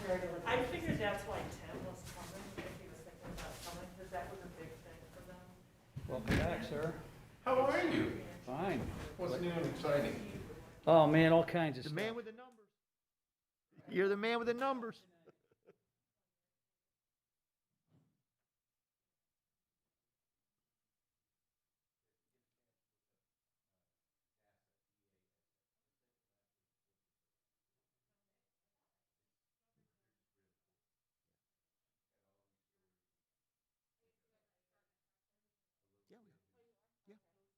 I figured that's why Tim was coming, if he was thinking about coming, because that was a big thing for them. Welcome back, sir. How are you? Fine. What's new and exciting? Oh, man, all kinds of The stuff. man with the numbers. You're the man with the numbers.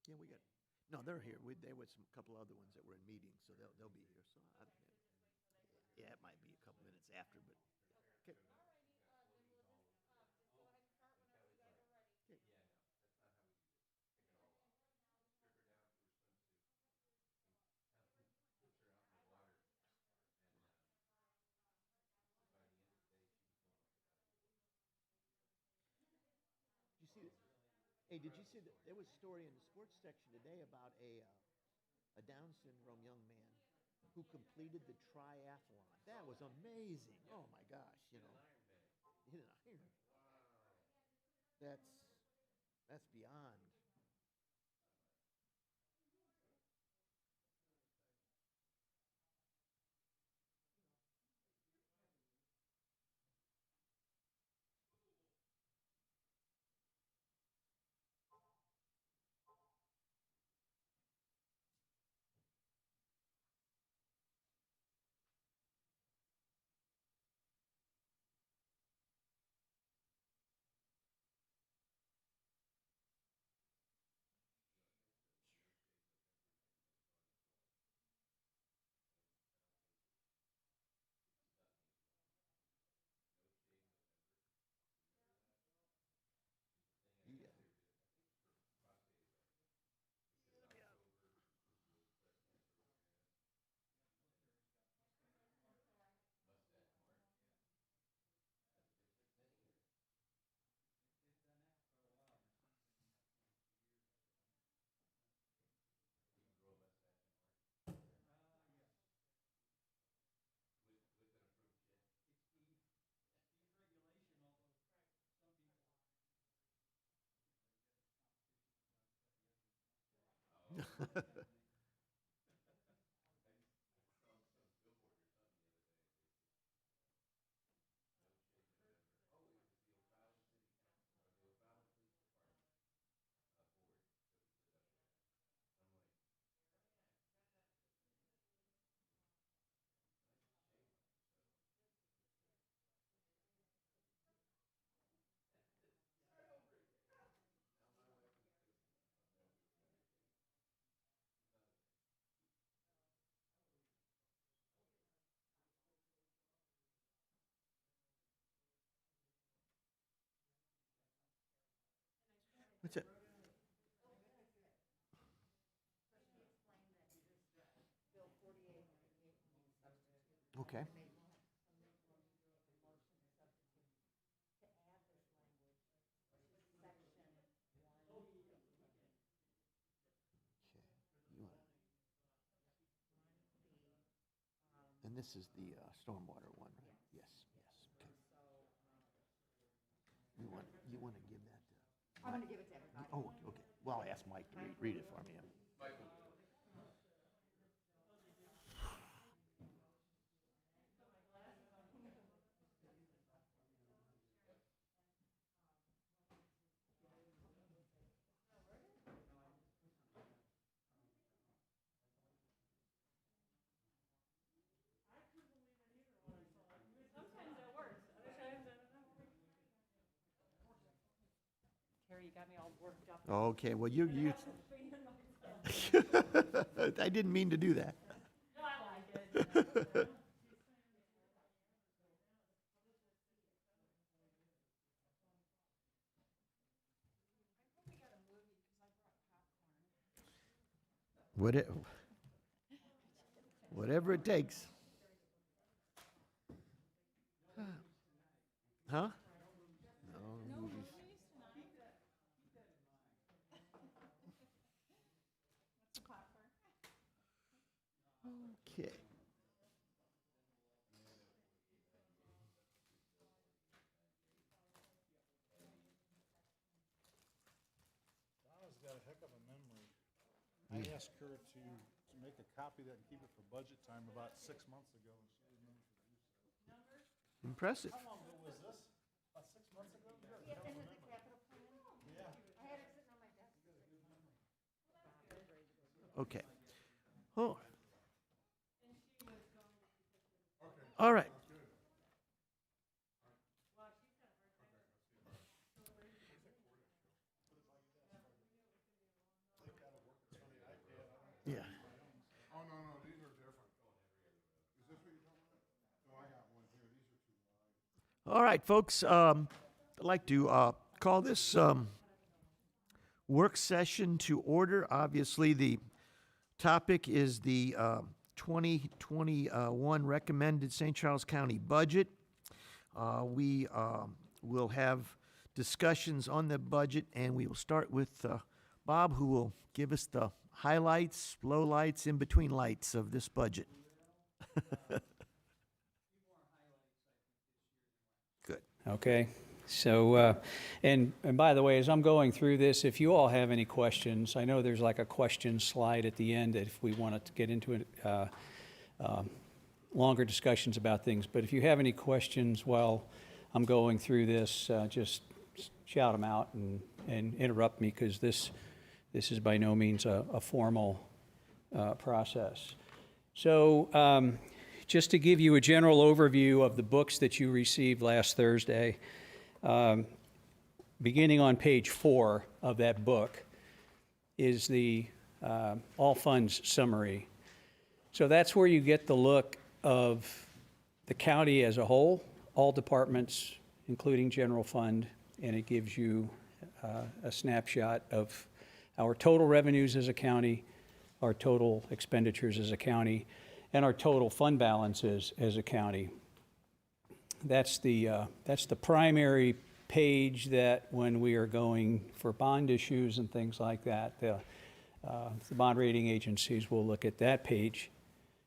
Yeah, we got. No, they're here. There was some couple other ones that were in meetings, so they'll be here. So yeah, it might be a couple minutes after, but. Okay. Did you see this? Hey, did you see that there was a story in the sports section today about a Down syndrome young man who completed the triathlon? That was amazing. Oh my gosh, you know. He did an Iron. That's that's beyond. Yeah. What's it? Okay. Okay. You want- And this is the stormwater one, right? Yes. Yes. Okay. You want to give that to? I'm gonna give it to everybody. Oh, okay. Well, I'll ask Mike to read it for me. Sometimes that works, other times I don't know. Terry, you got me all worked up. Okay. Well, you. I didn't mean to do that. No, I like it. What it, whatever it takes. Huh? No movies. Okay. we, I asked her to make a copy of that and keep it for budget time about 6 months ago. And she didn't remember to do so. impressive. How long ago was this? About 6 months ago? You guys don't remember. Okay. Oh. All right. Yeah. Oh, no, these are different. Is this what you're talking about? No, I got one here. These are too wide. All right, folks. I'd like to call this work session to order. Obviously, the topic is the 2021 recommended St. Charles County budget. We will have discussions on the budget, and we will start with Bob, who will give us the highlights, lowlights, in between lights of this budget. Good. Okay, so, and by the way, as I'm going through this, if you all have any questions, I know there's like a question slide at the end if we want to get into it, longer discussions about things, but if you have any questions while I'm going through this, just shout them out and interrupt me, because this is by no means a formal process. So just to give you a general overview of the books that you received last Thursday, beginning on page 4 of that book is the all funds summary. So that's where you get the look of the county as a whole, all departments, including general fund, and it gives you a snapshot of our total revenues as a county, our total expenditures as a county, and our total fund balances as a county. That's the primary page that when we are going for bond issues and things like that, the bond rating agencies will look at that page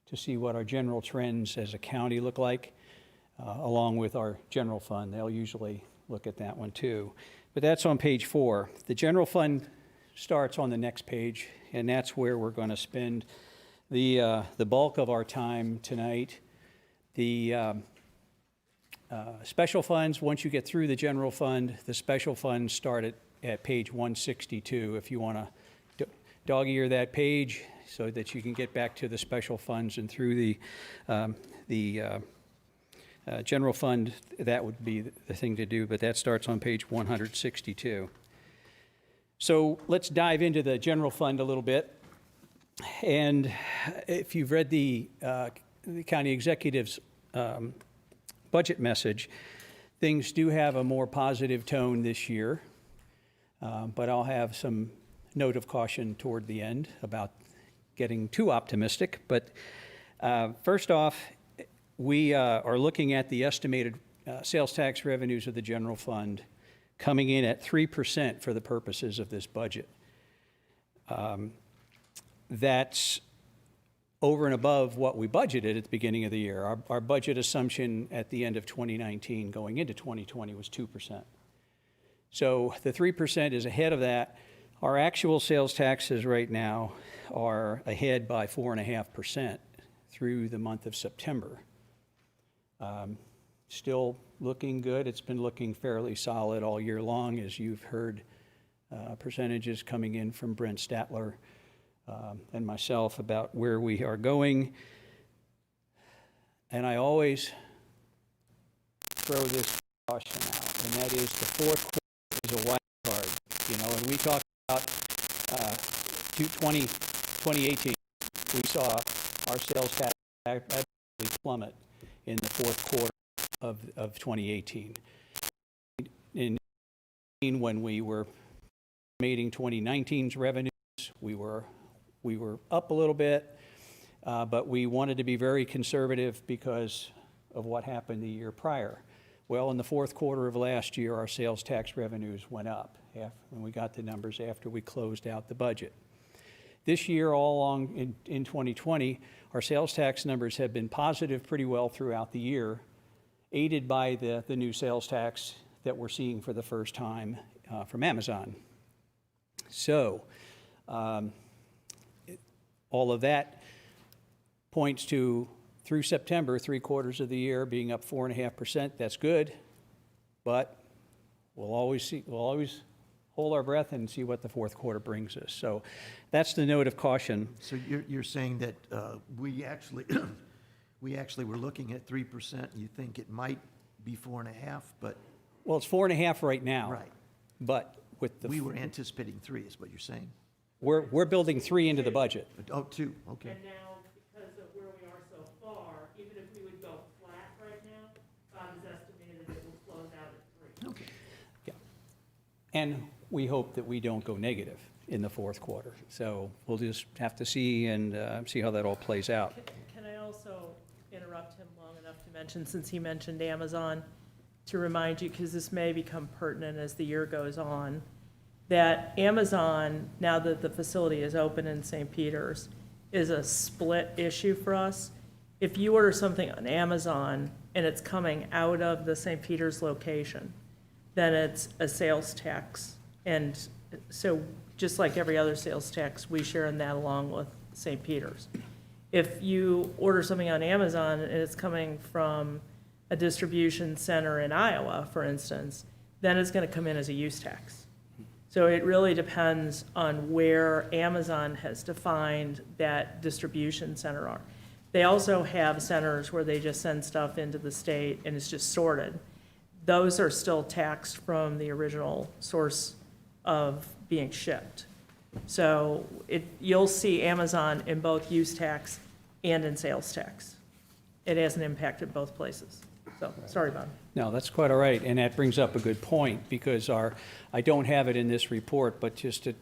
to see what our general trends as a county look like, along with our general fund. They'll usually look at that one too. But that's on page 4. The general fund starts on the next page, and that's where we're going to spend the bulk of our time tonight. The special funds, once you get through the general fund, the special funds start at page 162 if you want to dog-ear that page so that you can get back to the special funds and through the general fund. That would be the thing to do, but that starts on page 162. So let's dive into the general fund a little bit. And if you've read the county executive's budget message, things do have a more positive tone this year, but I'll have some note of caution toward the end about getting too optimistic. But first off, we are looking at the estimated sales tax revenues of the general fund coming in at 3% for the purposes of this budget. That's over and above what we budgeted at the beginning of the year. Our budget assumption at the end of 2019 going into 2020 was 2%. So the 3% is ahead of that. Our actual sales taxes right now are ahead by 4.5% through the month of September. Still looking good. It's been looking fairly solid all year long, as you've heard percentages coming in from Brent Statler and myself about where we are going. And I always throw this caution out, and that is the fourth quarter is a wild card. You know, and we talked about 2018, we saw our sales tax absolutely plummet in the fourth quarter of 2018. When we were estimating 2019's revenues, we were up a little bit, but we wanted to be very conservative because of what happened the year prior. Well, in the fourth quarter of last year, our sales tax revenues went up when we got the numbers after we closed out the budget. This year, all along in 2020, our sales tax numbers have been positive pretty well throughout the year, aided by the new sales tax that we're seeing for the first time from Amazon. So all of that points to, through September, 3/4 of the year being up 4.5%. That's good, but we'll always hold our breath and see what the fourth quarter brings us. So that's the note of caution. So you're saying that we actually, we actually were looking at 3%, you think it might be 4.5, but Well, it's 4.5 right now. Right. But with the, we were anticipating 3 is what you're saying? we're building 3 into the budget. Oh, 2, okay. And now, because of where we are so far, even if we would go flat right now, Bob has estimated it will close out at 3. Okay. And we hope that we don't go negative in the fourth quarter. So we'll just have to see and see how that all plays out. Can I also interrupt him long enough to mention, since he mentioned Amazon, to remind you, because this may become pertinent as the year goes on, that Amazon, now that the facility is open in St. Peter's, is a split issue for us. If you order something on Amazon and it's coming out of the St. Peter's location, then it's a sales tax. And so just like every other sales tax, we share in that along with St. Peter's. If you order something on Amazon and it's coming from a distribution center in Iowa, for instance, then it's going to come in as a use tax. So it really depends on where Amazon has defined that distribution center are. They also have centers where they just send stuff into the state and it's just sorted. Those are still taxed from the original source of being shipped. So you'll see Amazon in both use tax and in sales tax. It hasn't impacted both places. So, sorry, Bob. No, that's quite all right, and that brings up a good point, because I don't have it in this report, but just to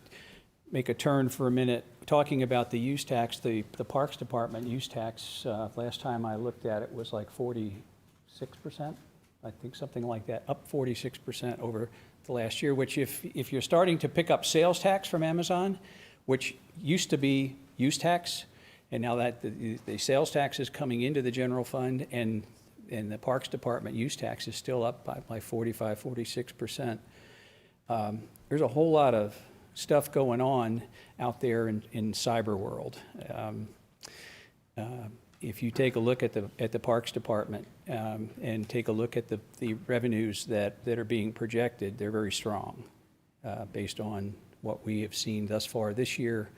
make a turn for a minute, talking about the use tax, the Parks Department use tax, last time I looked at it was like 46%, I think something like that, up 46% over the last year, which if you're starting to pick up sales tax from Amazon, which used to be use tax, and now that the sales tax is coming into the general fund, and the Parks Department use tax is still up by 45, 46%. There's a whole lot of stuff going on out there in cyber world. If you take a look at the Parks Department and take a look at the revenues that are being projected, they're very strong based on what we have seen thus far this year.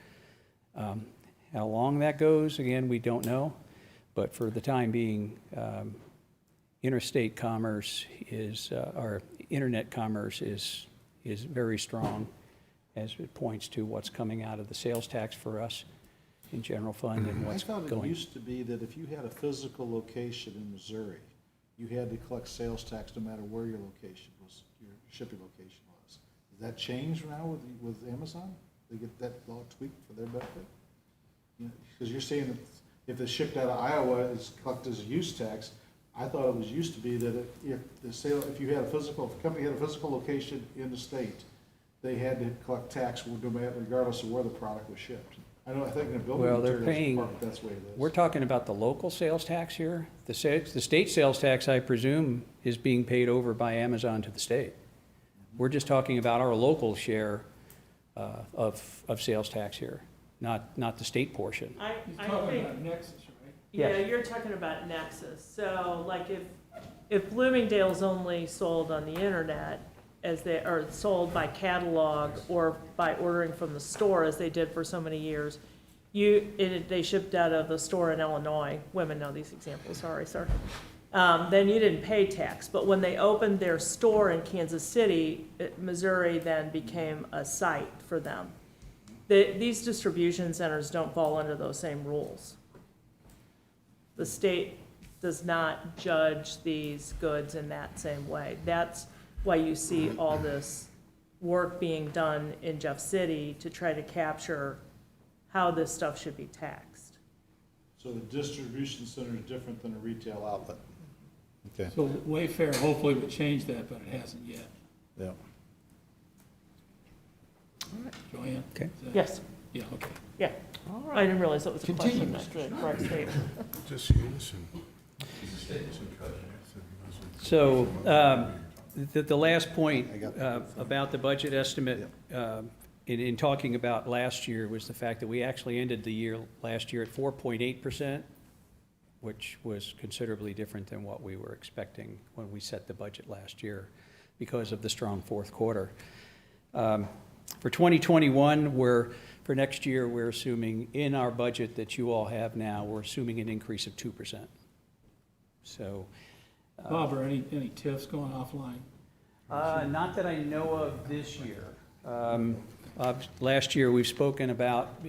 How long that goes, again, we don't know. But for the time being, interstate commerce our internet commerce is very strong, as it points to what's coming out of the sales tax for us in general fund and what's I thought it going. used to be that if you had a physical location in Missouri, you had to collect sales tax no matter where your location was, your shipping location was. Does that change now with Amazon? They get that law tweaked for their benefit? Because you're saying that if it's shipped out of Iowa, it's collected as a use tax. I thought it was used to be that if you had if a company had a physical location in the state, they had to collect tax regardless of where the product was shipped. I think in the building Well, they're materials paying, department, that's the way it is. we're talking about the local sales tax here. The state sales tax, I presume, is being paid over by Amazon to the state. We're just talking about our local share of sales tax here, not the state portion. I Talking think, about Nexus, right? yeah, Yes. you're talking about Nexus. So like if Bloomingdale's only sold on the internet, as they are sold by catalog or by ordering from the store, as they did for so many years, they shipped out of the store in Illinois. Women know these examples, sorry. Then you didn't pay tax. But when they opened their store in Kansas City, Missouri then became a site for them. These distribution centers don't fall under those same rules. The state does not judge these goods in that same way. That's why you see all this work being done in Jeff City to try to capture how this stuff should be taxed. So the distribution center is different than a retail outlet. Okay, So Wayfair hopefully would change that, but it hasn't yet. yeah. Joanne? Okay. Is that- Yes, Yeah, okay. yeah. I didn't realize that was a Continue, question, not the correct statement. Just innocent. So the last point about the budget estimate, in talking about last year was the fact that we actually ended the year, last year at 4.8%, which was considerably different than what we were expecting when we set the budget last year because of the strong fourth quarter. For 2021, for next year, we're assuming in our budget that you all have now, we're assuming an increase of 2%. So, Bob, are any TIFs going offline? not that I know of this year. Last year, we've spoken about,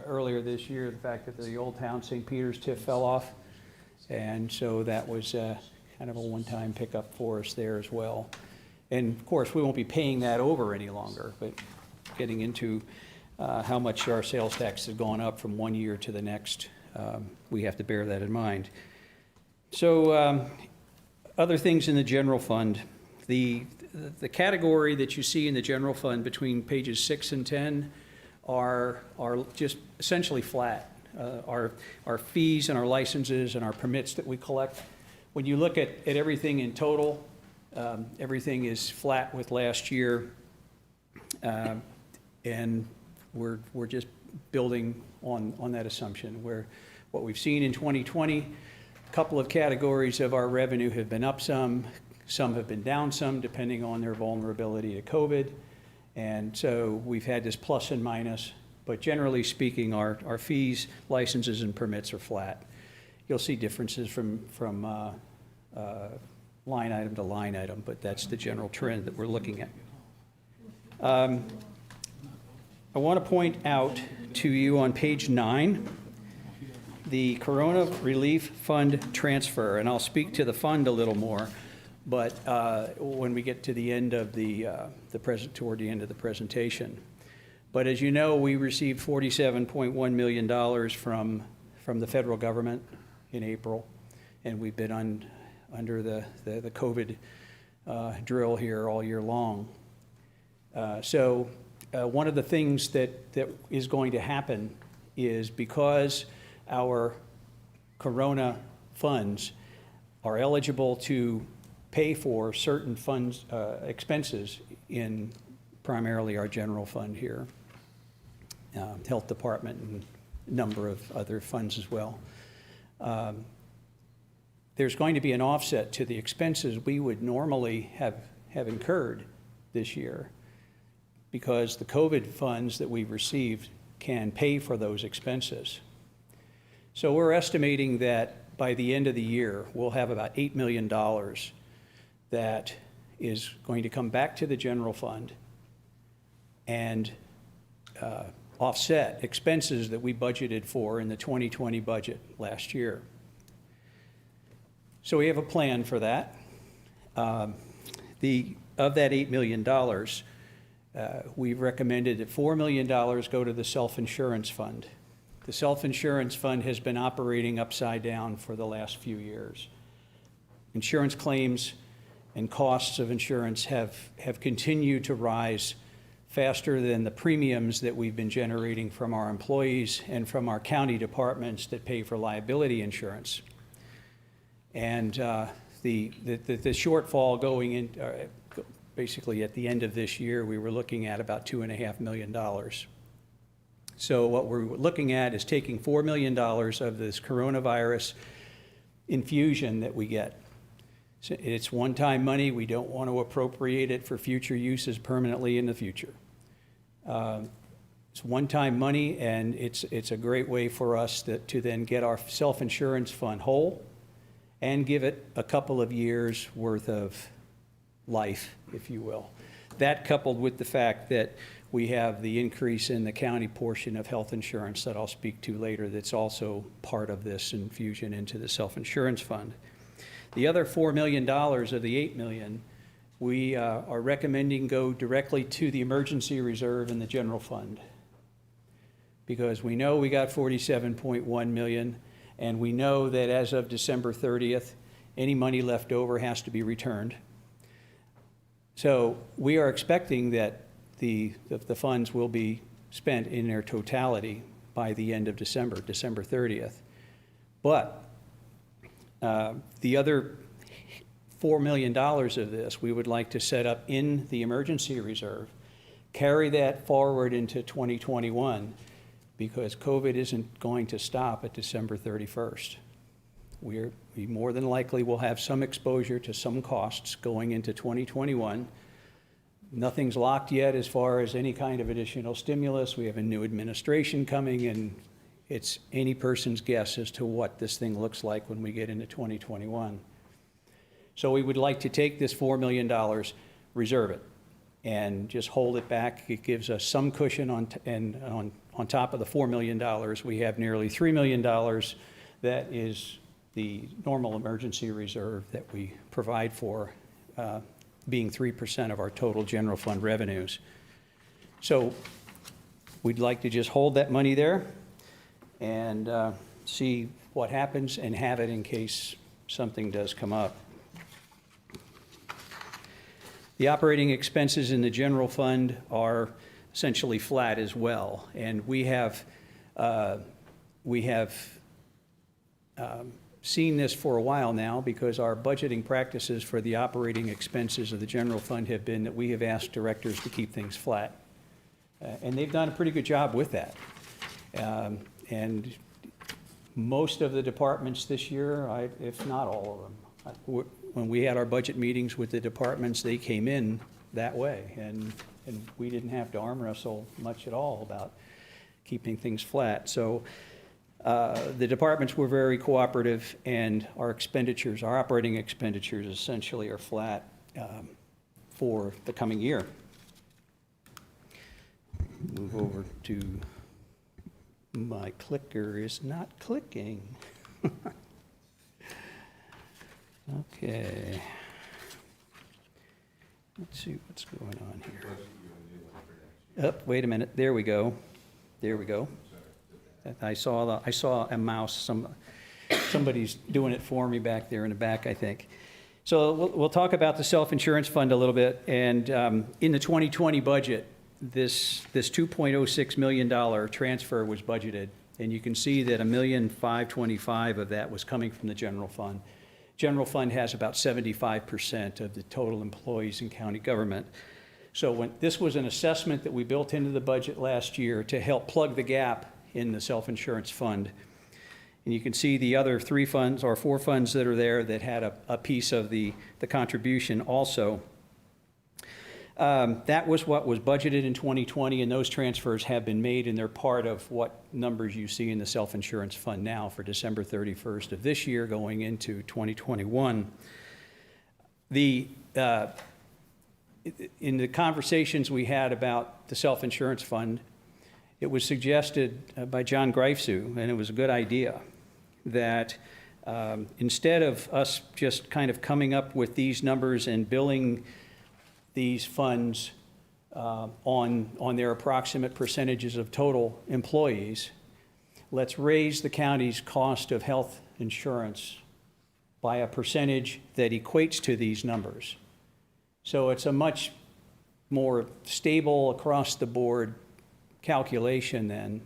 earlier this year, the fact that the Old Town St. Peter's TIF fell off. And so that was kind of a one-time pickup for us there as well. And of course, we won't be paying that over any longer, but getting into how much our sales tax has gone up from one year to the next, we have to bear that in mind. So other things in the general fund, the category that you see in the general fund between pages 6 and 10 are just essentially flat. Our fees and our licenses and our permits that we collect. When you look at everything in total, everything is flat with last year. And we're just building on that assumption, where what we've seen in 2020, a couple of categories of our revenue have been up some have been down some, depending on their vulnerability to COVID. And so we've had this plus and minus, but generally speaking, our fees, licenses, and permits are flat. You'll see differences from line item to line item, but that's the general trend that we're looking at. I want to point out to you on page 9, the Corona Relief Fund transfer, and I'll speak to the fund a little more, but when we get to the end of toward the end of the presentation. But as you know, we received $47.1 million from the federal government in April, and we've been under the COVID drill here all year long. So one of the things that is going to happen is, because our Corona funds are eligible to pay for certain funds, expenses in primarily our general fund here, health department, and a number of other funds as well. There's going to be an offset to the expenses we would normally have incurred this year, because the COVID funds that we've received can pay for those expenses. So we're estimating that by the end of the year, we'll have about $8 million that is going to come back to the general fund and offset expenses that we budgeted for in the 2020 budget last year. So we have a plan for that. Of that $8 million, we've recommended that $4 million go to the self-insurance fund. The self-insurance fund has been operating upside down for the last few years. Insurance claims and costs of insurance have continued to rise faster than the premiums that we've been generating from our employees and from our county departments that pay for liability insurance. And the shortfall going in, basically at the end of this year, we were looking at about $2.5 million. So what we're looking at is taking $4 million of this coronavirus infusion that we get. So it's one-time money. We don't want to appropriate it for future uses permanently in the future. It's one-time money, and it's a great way for us to then get our self-insurance fund whole and give it a couple of years worth of life, if you will. That, coupled with the fact that we have the increase in the county portion of health insurance that I'll speak to later, that's also part of this infusion into the self-insurance fund. The other $4 million of the $8 million, we are recommending go directly to the emergency reserve in the general fund, because we know we got $47.1 million, and we know that as of December 30th, any money left over has to be returned. So we are expecting that the funds will be spent in their totality by the end of December 30th. But the other $4 million of this, we would like to set up in the emergency reserve, carry that forward into 2021 because COVID isn't going to stop at December 31st. We more than likely will have some exposure to some costs going into 2021. Nothing's locked yet as far as any kind of additional stimulus. We have a new administration coming, and it's any person's guess as to what this thing looks like when we get into 2021. So we would like to take this $4 million, reserve it, and just hold it back. It gives us some cushion on top of the $4 million. We have nearly $3 million that is the normal emergency reserve that we provide for, being 3% of our total general fund revenues. So we'd like to just hold that money there and see what happens and have it in case something does come up. The operating expenses in the general fund are essentially flat as well, and we have seen this for a while now because our budgeting practices for the operating expenses of the general fund have been that we have asked directors to keep things flat. And they've done a pretty good job with that. And most of the departments this year, if not all of them, when we had our budget meetings with the departments, they came in that way. And we didn't have to arm wrestle much at all about keeping things flat. So the departments were very cooperative, and our expenditures, our operating expenditures essentially are flat for the coming year. Move over to, my clicker is not clicking. Okay. Let's see what's going on here. Oh, wait a minute, there we go. There we go. I saw a mouse, somebody's doing it for me back there in the back, I think. So we'll talk about the self-insurance fund a little bit. And in the 2020 budget, this $2.06 million transfer was budgeted. And you can see that $1,525,000 of that was coming from the general fund. General fund has about 75% of the total employees in county government. So this was an assessment that we built into the budget last year to help plug the gap in the self-insurance fund. And you can see the other 3 funds or 4 funds that are there that had a piece of the contribution also. That was what was budgeted in 2020, and those transfers have been made, and they're part of what numbers you see in the self-insurance fund now for December 31st of this year going into 2021. In the conversations we had about the self-insurance fund, it was suggested by John Greifsue, and it was a good idea, that instead of us just kind of coming up with these numbers and billing these funds on their approximate percentages of total employees, let's raise the county's cost of health insurance by a percentage that equates to these numbers. So it's a much more stable across-the-board calculation then.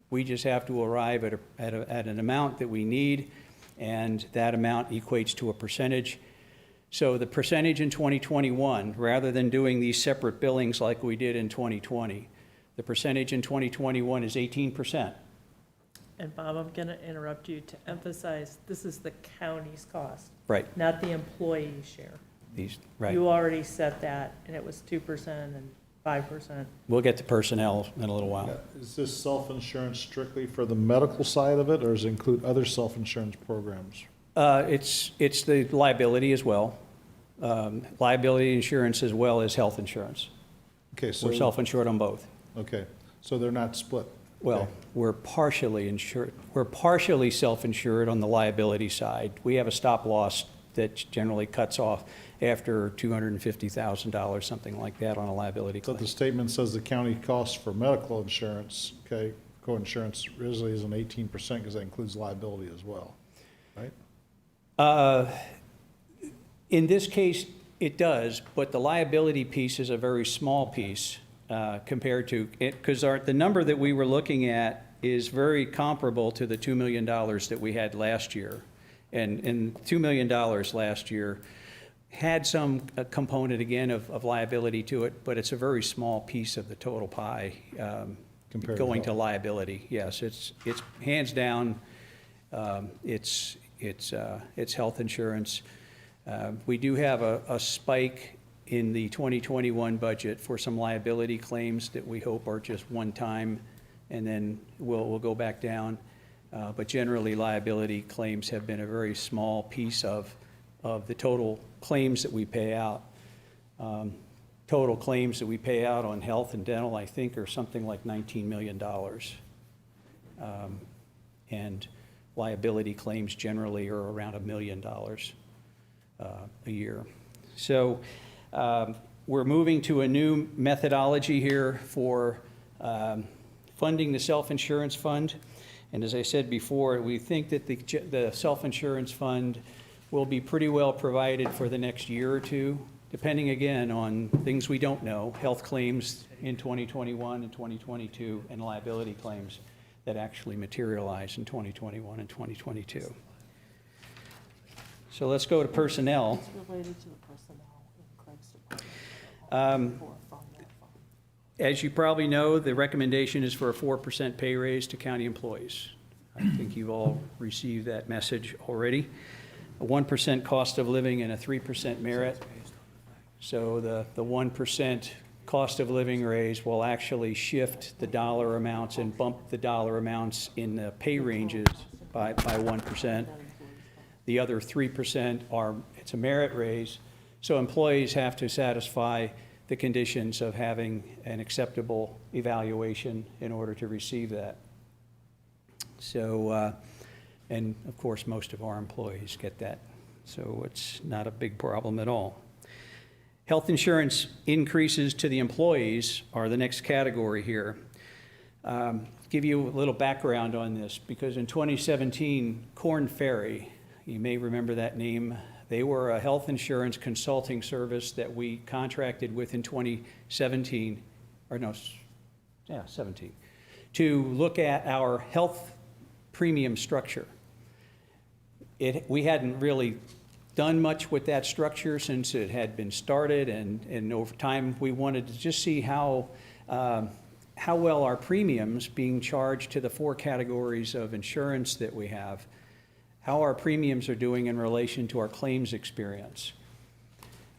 We just have to arrive at an amount that we need, and that amount equates to a percentage. So the percentage in 2021, rather than doing these separate billings like we did in 2020, the percentage in 2021 is 18%. And Bob, I'm going to interrupt you to emphasize, this is the county's cost, Right. not the employee share. Right. You already set that, and it was 2% and 5%. We'll get to personnel in a little while. Is this self-insurance strictly for the medical side of it, or does it include other self-insurance programs? It's the liability as well. Liability insurance as well as health insurance. Okay, so. We're self-insured on both. Okay, so they're not split? Well, Okay. we're partially insured. We're partially self-insured on the liability side. We have a stop loss that generally cuts off after $250,000, something like that, on a liability So claim. the statement says the county cost for medical insurance, okay, co-insurance really is an 18% because that includes liability as well, right? In this case, it does, but the liability piece is a very small piece compared to it, because the number that we were looking at is very comparable to the $2 million that we had last year. And $2 million last year had some component, again, of liability to it, but it's a very small piece of the total pie Compared to going to health. liability. Yes, it's hands down, it's health insurance. We do have a spike in the 2021 budget for some liability claims that we hope are just one time, and then we'll go back down. But generally, liability claims have been a very small piece of the total claims that we pay out. Total claims that we pay out on health and dental, I think, are something like $19 million. And liability claims generally are around $1 million a year. So we're moving to a new methodology here for funding the self-insurance fund. And as I said before, we think that the self-insurance fund will be pretty well provided for the next year or two, depending again on things we don't know, health claims in 2021 and 2022, and liability claims that actually materialize in 2021 and 2022. So let's go to personnel. It's related to the personnel in Craig's department. As you probably know, the recommendation is for a 4% pay raise to county employees. I think you've all received that message already. A 1% cost of living and a 3% merit. So the 1% cost of living raise will actually shift the dollar amounts and bump the dollar amounts in the pay ranges by 1%. The other 3% it's a merit raise, so employees have to satisfy the conditions of having an acceptable evaluation in order to receive that. So, and of course, most of our employees get that, so it's not a big problem at all. Health insurance increases to the employees are the next category here. Give you a little background on this, because in 2017, Korn Ferry, you may remember that name, they were a health insurance consulting service that we contracted with in 2017, or no, yeah, 17, to look at our health premium structure. We hadn't really done much with that structure since it had been started, and over time we wanted to just see how well our premiums being charged to the 4 categories of insurance that we have, how our premiums are doing in relation to our claims experience.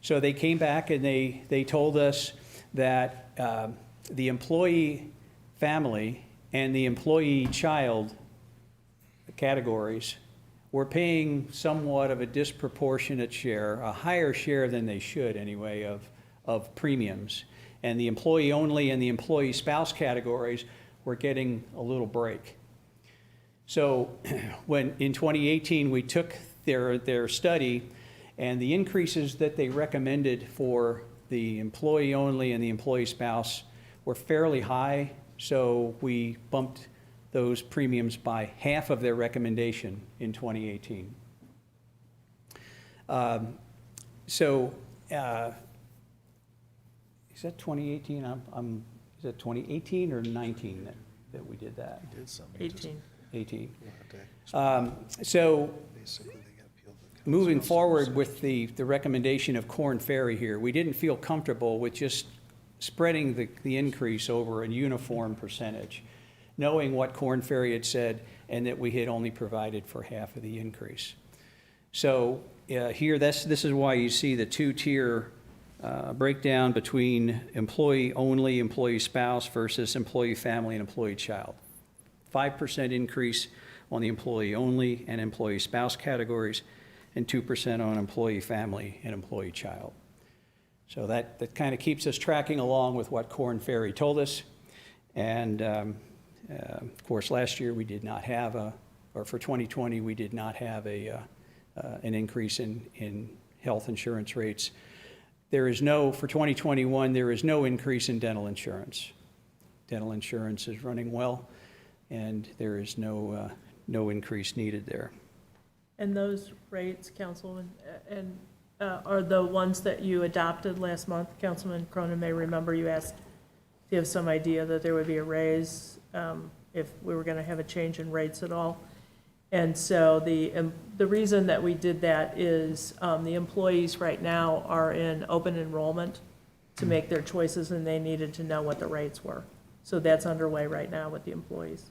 So they came back and they told us that the employee family and the employee child categories were paying somewhat of a disproportionate share, a higher share than they should anyway, of premiums. And the employee only and the employee spouse categories were getting a little break. So when in 2018 we took their study, and the increases that they recommended for the employee only and the employee spouse were fairly high, so we bumped those premiums by half of their recommendation in 2018. Is that 2018? Is that 2018 or 19 that we did that? 18. 18. So moving forward with the recommendation of Korn Ferry here, we didn't feel comfortable with just spreading the increase over a uniform percentage, knowing what Korn Ferry had said and that we had only provided for half of the increase. So here, this is why you see the 2-tier breakdown between employee only, employee spouse versus employee family and employee child. 5% increase on the employee only and employee spouse categories, and 2% on employee family and employee child. So that kind of keeps us tracking along with what Korn Ferry told us. And of course, last year we did not have or for 2020, we did not have an increase in health insurance rates. For 2021, there is no increase in dental insurance. Dental insurance is running well, and there is no increase needed there. And those rates, Councilman, are the ones that you adopted last month? Councilman Cronin may remember you asked if you have some idea that there would be a raise if we were going to have a change in rates at all. And so the reason that we did that is the employees right now are in open enrollment to make their choices, and they needed to know what the rates were. So that's underway right now with the employees.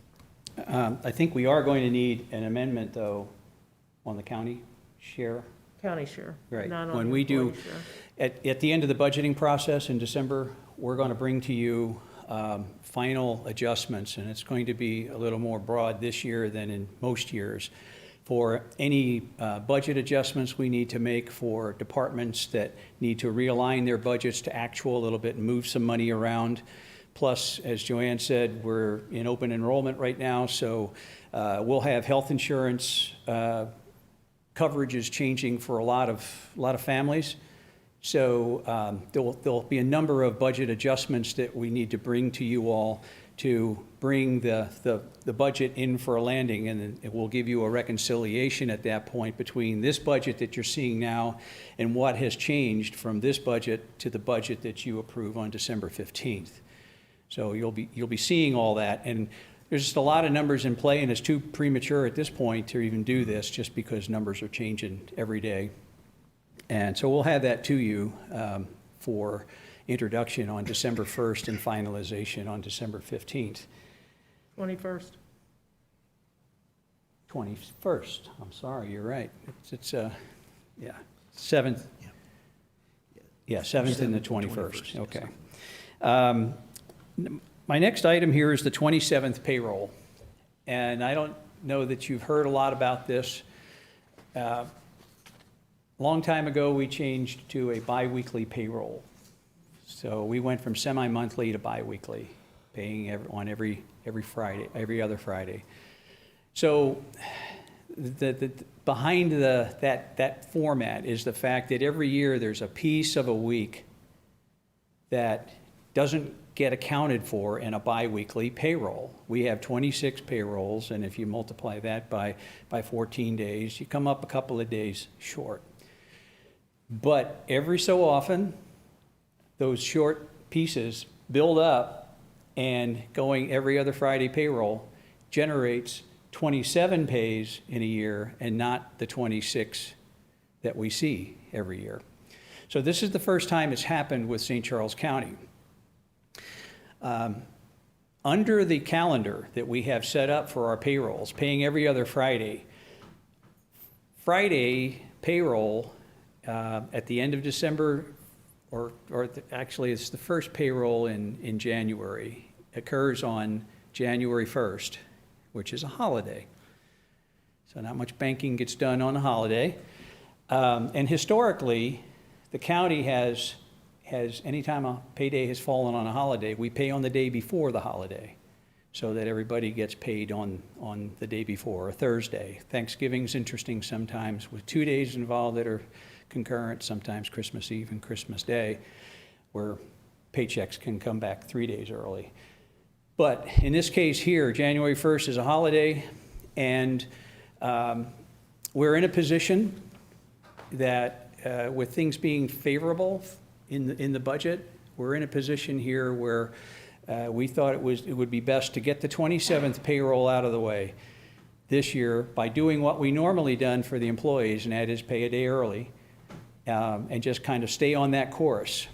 I think we are going to need an amendment, though, on the county share. County share, Right. not on When the we do, employee share. at the end of the budgeting process in December, we're going to bring to you final adjustments, and it's going to be a little more broad this year than in most years, for any budget adjustments we need to make for departments that need to realign their budgets to actual a little bit and move some money around. Plus, as Joanne said, we're in open enrollment right now, so we'll have health insurance coverage is changing for a lot of families. So there'll be a number of budget adjustments that we need to bring to you all to bring the budget in for a landing, and then it will give you a reconciliation at that point between this budget that you're seeing now and what has changed from this budget to the budget that you approve on December 15th. So you'll be seeing all that, and there's just a lot of numbers in play, and it's too premature at this point to even do this, just because numbers are changing every day. And so we'll have that to you for introduction on December 1st and finalization on December 15th. 21st. 21st, I'm sorry, you're right. It's 7th. Yeah, 7th and the 21st, okay. My next item here is the 27th payroll. And I don't know that you've heard a lot about this. A long time ago, we changed to a biweekly payroll. So we went from semi-monthly to biweekly, paying every Friday, every other Friday. So behind that format is the fact that every year there's a piece of a week that doesn't get accounted for in a biweekly payroll. We have 26 payrolls, and if you multiply that by 14 days, you come up a couple of days short. But every so often, those short pieces build up, and going every other Friday payroll generates 27 pays in a year and not the 26 that we see every year. So this is the first time it's happened with St. Charles County. Under the calendar that we have set up for our payrolls, paying every other Friday, Friday payroll at the end of December, actually it's the first payroll in January, occurs on January 1st, which is a holiday. So not much banking gets done on a holiday. And historically, the county has anytime a payday has fallen on a holiday, we pay on the day before the holiday so that everybody gets paid on the day before, or Thursday. Thanksgiving's interesting sometimes with 2 days involved that are concurrent, sometimes Christmas Eve and Christmas Day, where paychecks can come back 3 days early. But in this case here, January 1st is a holiday, and we're in a position that with things being favorable in the budget, we're in a position here where we thought it would be best to get the 27th payroll out of the way this year by doing what we normally done for the employees, and that is pay a day early, and just kind of stay on that course.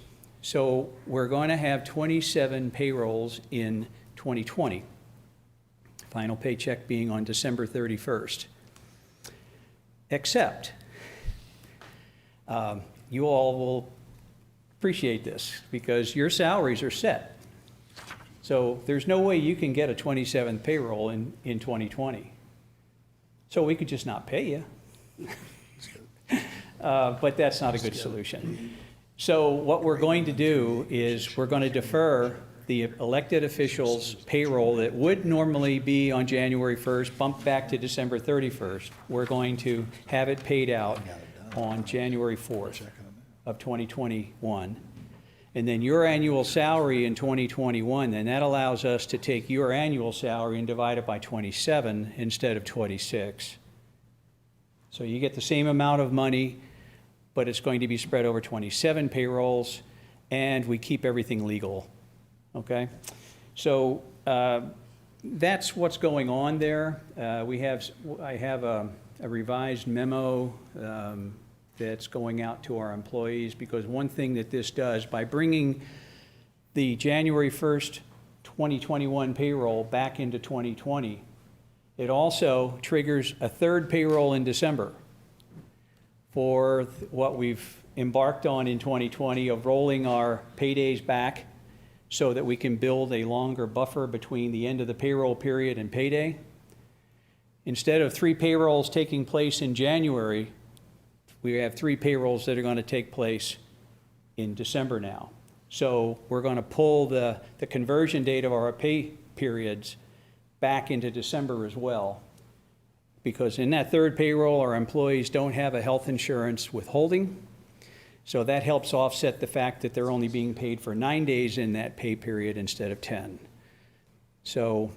So we're going to have 27 payrolls in 2020, final paycheck being on December 31st. Except, you all will appreciate this because your salaries are set. So there's no way you can get a 27th payroll in 2020. So we could just not pay you. But that's not a good solution. So what we're going to do is we're going to defer the elected officials' payroll that would normally be on January 1st, bump back to December 31st. We're going to have it paid out on January 4th of 2021. And then your annual salary in 2021, then that allows us to take your annual salary and divide it by 27 instead of 26. So you get the same amount of money, but it's going to be spread over 27 payrolls, and we keep everything legal, okay? So that's what's going on there. I have a revised memo that's going out to our employees, because one thing that this does, by bringing the January 1st, 2021 payroll back into 2020, it also triggers a third payroll in December for what we've embarked on in 2020 of rolling our paydays back so that we can build a longer buffer between the end of the payroll period and payday. Instead of 3 payrolls taking place in January, we have 3 payrolls that are going to take place in December now. So we're going to pull the conversion date of our pay periods back into December as well. Because in that third payroll, our employees don't have a health insurance withholding. So that helps offset the fact that they're only being paid for 9 days in that pay period instead of 10. So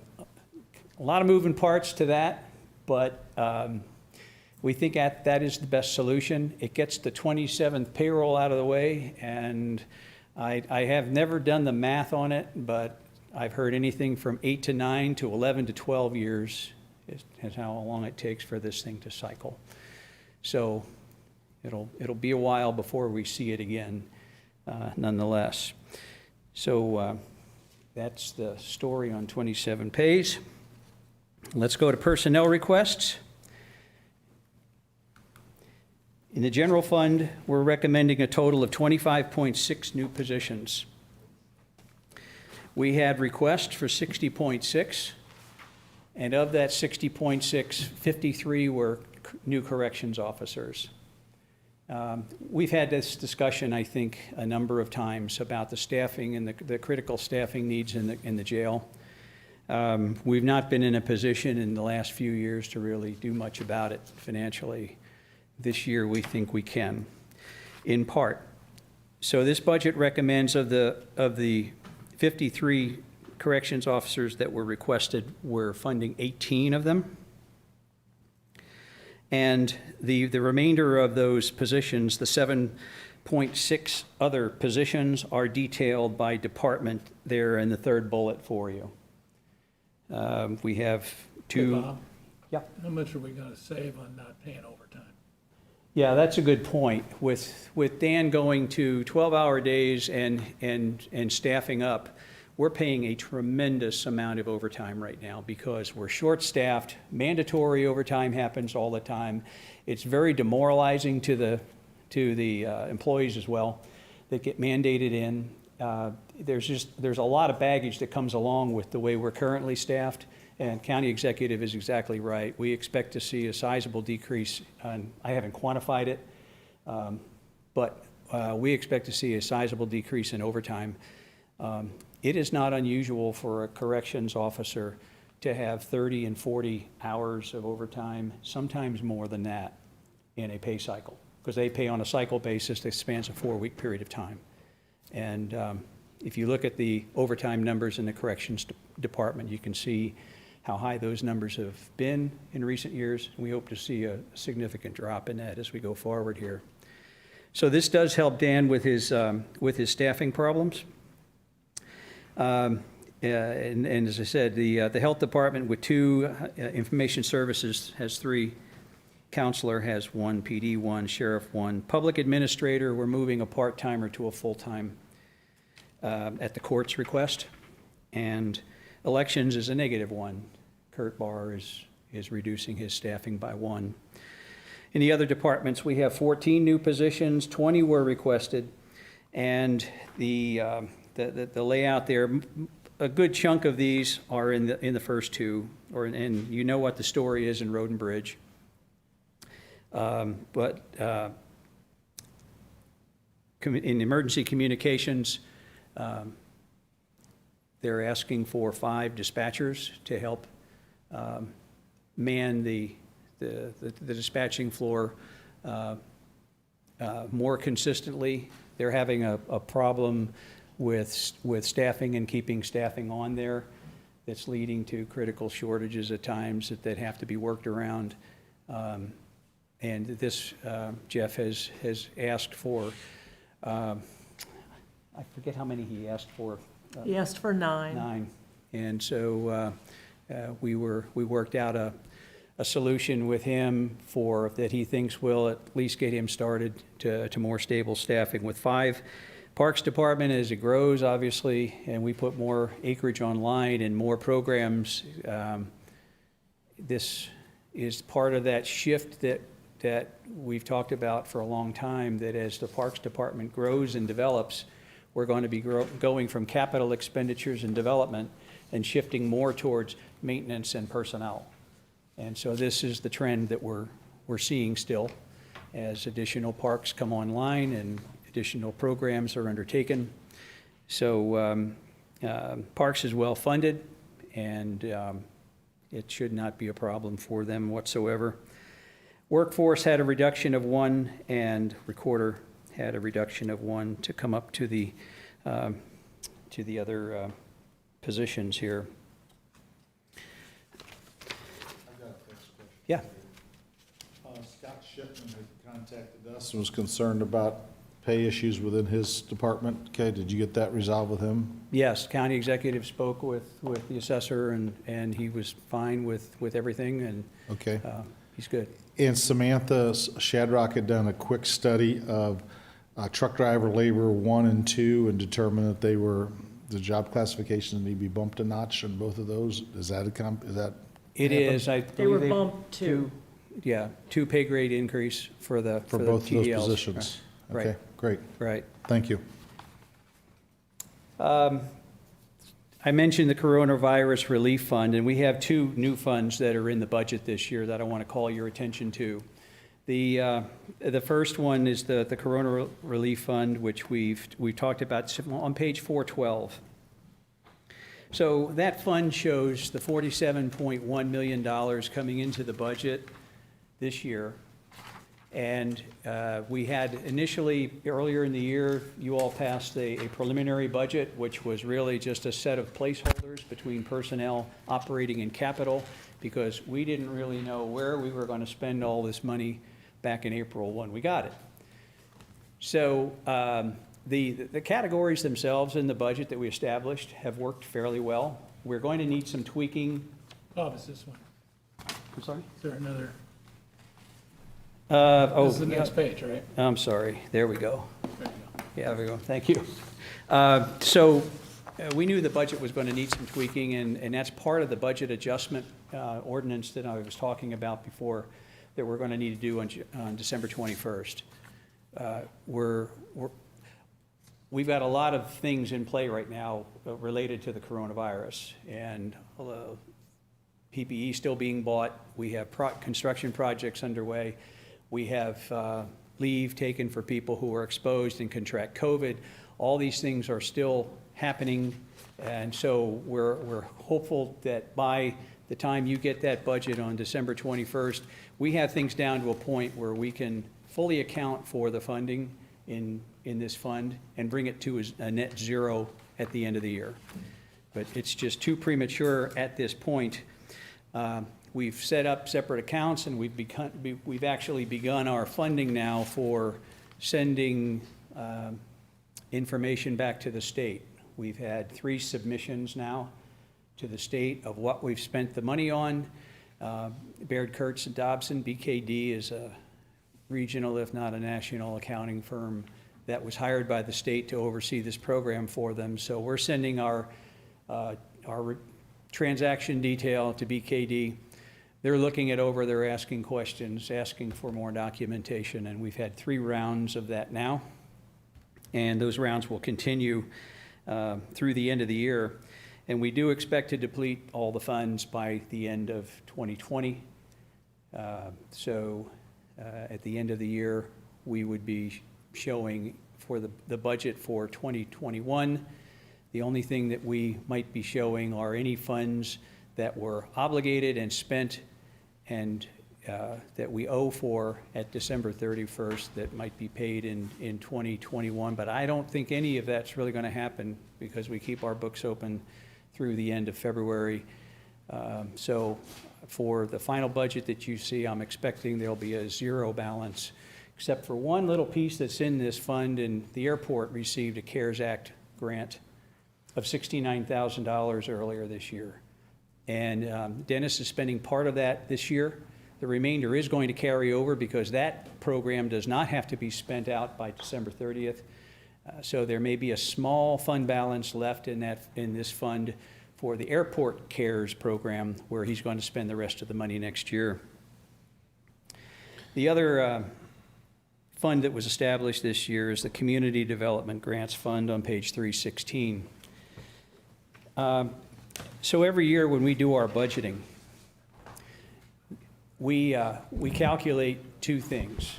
a lot of moving parts to that, but we think that is the best solution. It gets the 27th payroll out of the way, and I have never done the math on it, but I've heard anything from 8 to 9 to 11 to 12 years is how long it takes for this thing to cycle. So it'll be a while before we see it again, nonetheless. So that's the story on 27 pays. Let's go to personnel requests. In the general fund, we're recommending a total of 25.6 new positions. We had requests for 60.6, and of that 60.6, 53 were new corrections officers. We've had this discussion, I think, a number of times about the staffing and the critical staffing needs in the jail. We've not been in a position in the last few years to really do much about it financially. This year, we think we can, in part. So this budget recommends of the 53 corrections officers that were requested, we're funding 18 of them. And the remainder of those positions, the 7.6 other positions, are detailed by department there in the third bullet for you. We have Hey, two. Bob, Yeah. how much are we gonna save on not paying overtime? Yeah, that's a good point. With Dan going to 12-hour days and staffing up, we're paying a tremendous amount of overtime right now because we're short-staffed. Mandatory overtime happens all the time. It's very demoralizing to the employees as well that get mandated in. There's a lot of baggage that comes along with the way we're currently staffed. And county executive is exactly right. We expect to see a sizable decrease, and I haven't quantified it, but we expect to see a sizable decrease in overtime. It is not unusual for a corrections officer to have 30 and 40 hours of overtime, sometimes more than that, in a pay cycle, because they pay on a cycle basis that spans a 4-week period of time. And if you look at the overtime numbers in the corrections department, you can see how high those numbers have been in recent years. We hope to see a significant drop in that as we go forward here. So this does help Dan with his staffing problems. And as I said, the health department with 2, information services has 3, counselor has 1, PD 1, sheriff 1. Public administrator, we're moving a part-timer to a full-time at the court's request. And elections is a -1. Kurt Barr is reducing his staffing by 1. In the other departments, we have 14 new positions, 20 were requested, and the layout there, a good chunk of these are in the first 2, and you know what the story is in Road and Bridge. But in emergency communications, they're asking for 5 dispatchers to help man the dispatching floor more consistently. They're having a problem with staffing and keeping staffing on there that's leading to critical shortages at times that have to be worked around. And this, Jeff has asked for, I forget how many he asked for. He asked for 9. 9. And so We worked out a solution with him that he thinks will at least get him started to more stable staffing with 5. Parks Department, as it grows, obviously, and we put more acreage online and more programs, this is part of that shift that we've talked about for a long time, that as the Parks Department grows and develops, we're going to be going from capital expenditures and development and shifting more towards maintenance and personnel. And so this is the trend that we're seeing still as additional parks come online and additional programs are undertaken. So Parks is well funded, and it should not be a problem for them whatsoever. Workforce had a reduction of 1, and Recorder had a reduction of 1 to come up to the other positions here. I've got a fixed question. Yeah. Scott Shipman had contacted us and was concerned about pay issues within his department. Okay, did you get that resolved with him? Yes, county executive spoke with the assessor, and he was fine with everything, and Okay. he's good. And Samantha Shadrock had done a quick study of truck driver labor 1 and 2 and determined that the job classifications need to be bumped a notch on both of those. Is that It is, I They were believe bumped to, 2 pay grade increase for the for both of those TDLs. positions? Right. Okay, great. Right. Thank you. I mentioned the coronavirus relief fund, and we have 2 new funds that are in the budget this year that I want to call your attention to. The first one is the Corona Relief Fund, which we've talked about on page 412. So that fund shows the $47.1 million coming into the budget this year. And we had initially, earlier in the year, you all passed a preliminary budget, which was really just a set of placeholders between personnel, operating, and capital, because we didn't really know where we were going to spend all this money back in April when we got it. So the categories themselves in the budget that we established have worked fairly well. We're going to need some tweaking. Bob, is this one? I'm sorry? Is there another? This This is the next page, right? I'm sorry. There we go. There you go. Yeah, there we go. Thank you. We knew the budget was going to need some tweaking, and that's part of the budget adjustment ordinance that I was talking about before that we're going to need to do on December 21st. We've got a lot of things in play right now related to the coronavirus, and PPE still being bought. We have construction projects underway. We have leave taken for people who are exposed and contract COVID. All these things are still happening, and so we're hopeful that by the time you get that budget on December 21st, we have things down to a point where we can fully account for the funding in this fund and bring it to a net zero at the end of the year. But it's just too premature at this point. We've set up separate accounts, and we've actually begun our funding now for sending information back to the state. We've had 3 submissions now to the state of what we've spent the money on. Baird Kurtz and Dobson, BKD, is a regional, if not a national, accounting firm that was hired by the state to oversee this program for them. So we're sending our transaction detail to BKD. They're looking it over, they're asking questions, asking for more documentation, and we've had 3 rounds of that now. And those rounds will continue through the end of the year. And we do expect to deplete all the funds by the end of 2020. At the end of the year, we would be showing for the budget for 2021. The only thing that we might be showing are any funds that were obligated and spent and that we owe for at December 31st that might be paid in 2021. But I don't think any of that's really going to happen because we keep our books open through the end of February. So for the final budget that you see, I'm expecting there'll be a zero balance, except for one little piece that's in this fund, and the airport received a CARES Act grant of $69,000 earlier this year. And Dennis is spending part of that this year. The remainder is going to carry over because that program does not have to be spent out by December 30th. So there may be a small fund balance left in this fund for the Airport Cares program, where he's going to spend the rest of the money next year. The other fund that was established this year is the Community Development Grants Fund on page 316. So every year when we do our budgeting, we calculate two things.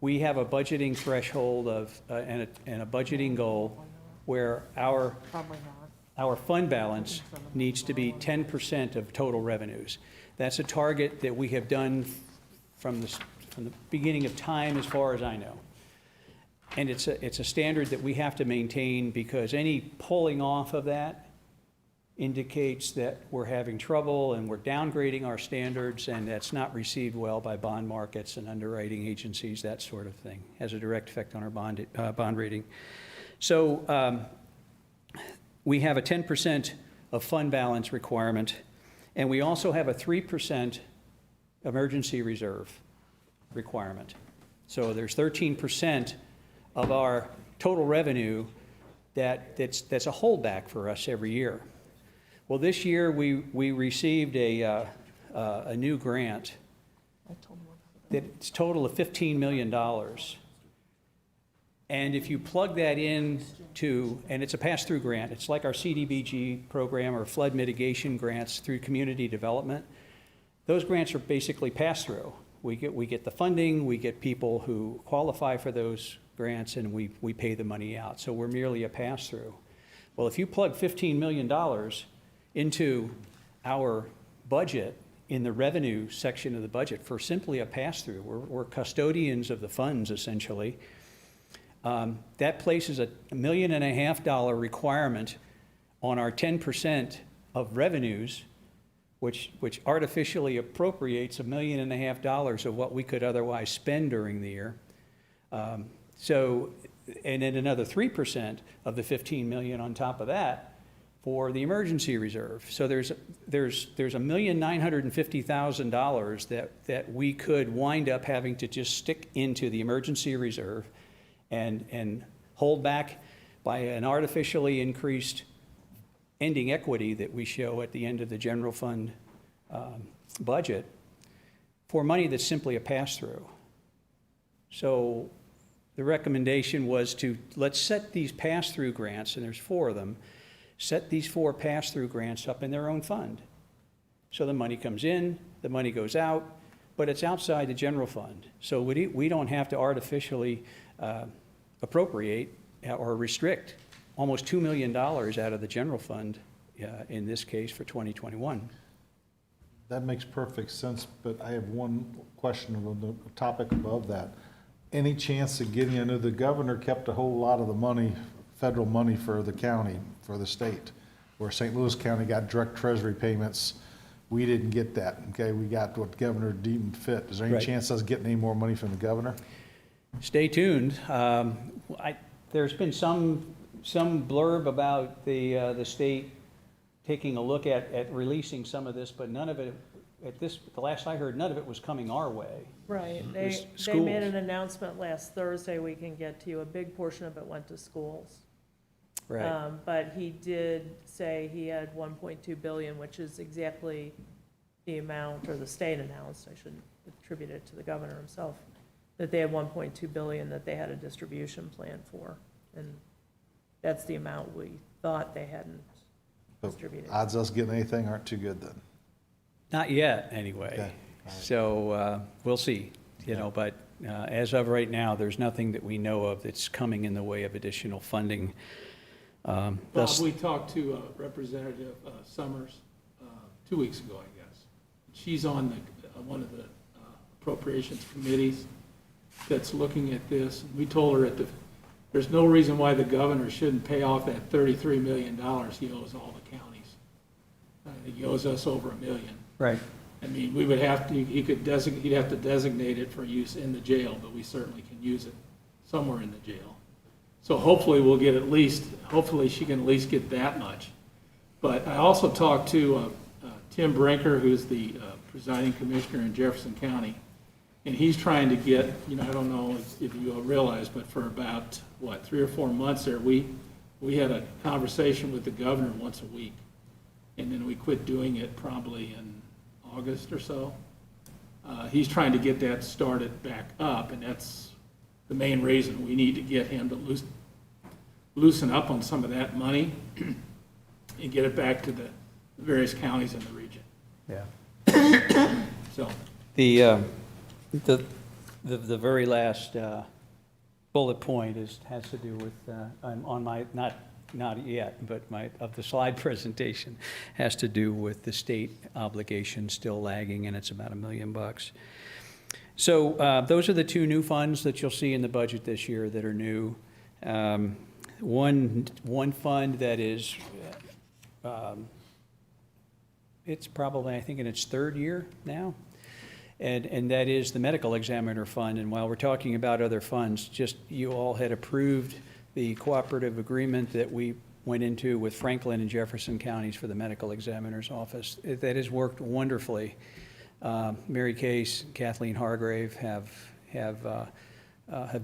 We have a budgeting threshold and a budgeting goal where our fund balance needs to be 10% of total revenues. That's a target that we have done from the beginning of time, as far as I know. And it's a standard that we have to maintain, because any pulling off of that indicates that we're having trouble and we're downgrading our standards, and that's not received well by bond markets and underwriting agencies, that sort of thing. Has a direct effect on our bond rating. So we have a 10% of fund balance requirement, and we also have a 3% emergency reserve requirement. So there's 13% of our total revenue that's a holdback for us every year. Well, this year we received a new grant that's a total of $15 million. And if you plug that in and it's a pass-through grant, it's like our CDBG program or flood mitigation grants through community development. Those grants are basically pass-through. We get the funding, we get people who qualify for those grants, and we pay the money out. So we're merely a pass-through. Well, if you plug $15 million into our budget in the revenue section of the budget for simply a pass-through, we're custodians of the funds, essentially. That places a $1.5 million requirement on our 10% of revenues, which artificially appropriates $1.5 million of what we could otherwise spend during the year. And then another 3% of the $15 million on top of that for the emergency reserve. So there's $1,950,000 that we could wind up having to just stick into the emergency reserve and hold back by an artificially increased ending equity that we show at the end of the general fund budget for money that's simply a pass-through. So the recommendation was let's set these pass-through grants, and there's 4 of them, set these 4 pass-through grants up in their own fund. So the money comes in, the money goes out, but it's outside the general fund. So we don't have to artificially appropriate or restrict almost $2 million out of the general fund in this case for 2021. That makes perfect sense, but I have one question on the topic above that. Any chance of getting, I know the governor kept a whole lot of the money, federal money for the county, for the state, where St. Louis County got direct treasury payments. We didn't get that, okay? We got what the governor deemed fit. Is there any Right. chance of us getting any more money from the governor? Stay tuned. There's been some blurb about the state taking a look at releasing some of this, but none of it, the last I heard, none of it was coming our way. Right, was they schools. made an announcement last Thursday, we can get to you, a big portion of it went to schools. Right. But he did say he had 1.2 billion, which is exactly the amount, or the state announced, I shouldn't attribute it to the governor himself, that they had 1.2 billion that they had a distribution plan for. And that's the amount we thought they hadn't distributed. Odds of us getting anything aren't too good then. Not yet, anyway. Okay. All right. So we'll see, but as of right now, there's nothing that we know of that's coming in the way of additional funding. Bob, Thus, we talked to Representative Summers 2 weeks ago, I guess. She's on one of the appropriations committees that's looking at this. We told her there's no reason why the governor shouldn't pay off that $33 million he owes all the counties. He owes us over $1 million. right. I mean, we would have to, he'd have to designate it for use in the jail, but we certainly can use it somewhere in the jail. So hopefully we'll get hopefully she can at least get that much. But I also talked to Tim Brinker, who's the presiding commissioner in Jefferson County. And he's trying to get, I don't know if you all realize, but for about, 3 or 4 months there, we had a conversation with the governor once a week. And then we quit doing it probably in August or so. He's trying to get that started back up, and that's the main reason we need to get him to loosen up on some of that money and get it back to the various counties in the region. Yeah. So, The very last bullet point has to do with, on my, not yet, but of the slide presentation, has to do with the state obligation still lagging, and it's about $1 million. So those are the two new funds that you'll see in the budget this year that are new. One fund that is, it's probably, I think, in its third year now. And that is the medical examiner fund. And while we're talking about other funds, just you all had approved the cooperative agreement that we went into with Franklin and Jefferson counties for the medical examiner's office. That has worked wonderfully. Mary Case, Kathleen Hargrave have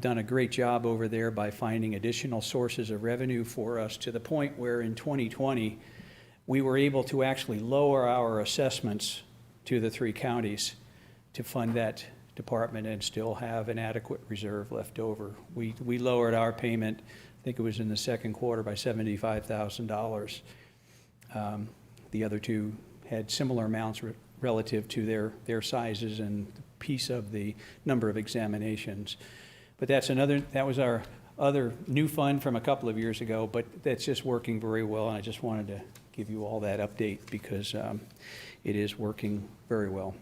done a great job over there by finding additional sources of revenue for us, to the point where in 2020, we were able to actually lower our assessments to the 3 counties to fund that department and still have an adequate reserve left over. We lowered our payment, I think it was in the second quarter, by $75,000. The other 2 had similar amounts relative to their sizes and piece of the number of examinations. But that was our other new fund from a couple of years ago, but that's just working very well, and I just wanted to give you all that update because it is working very well.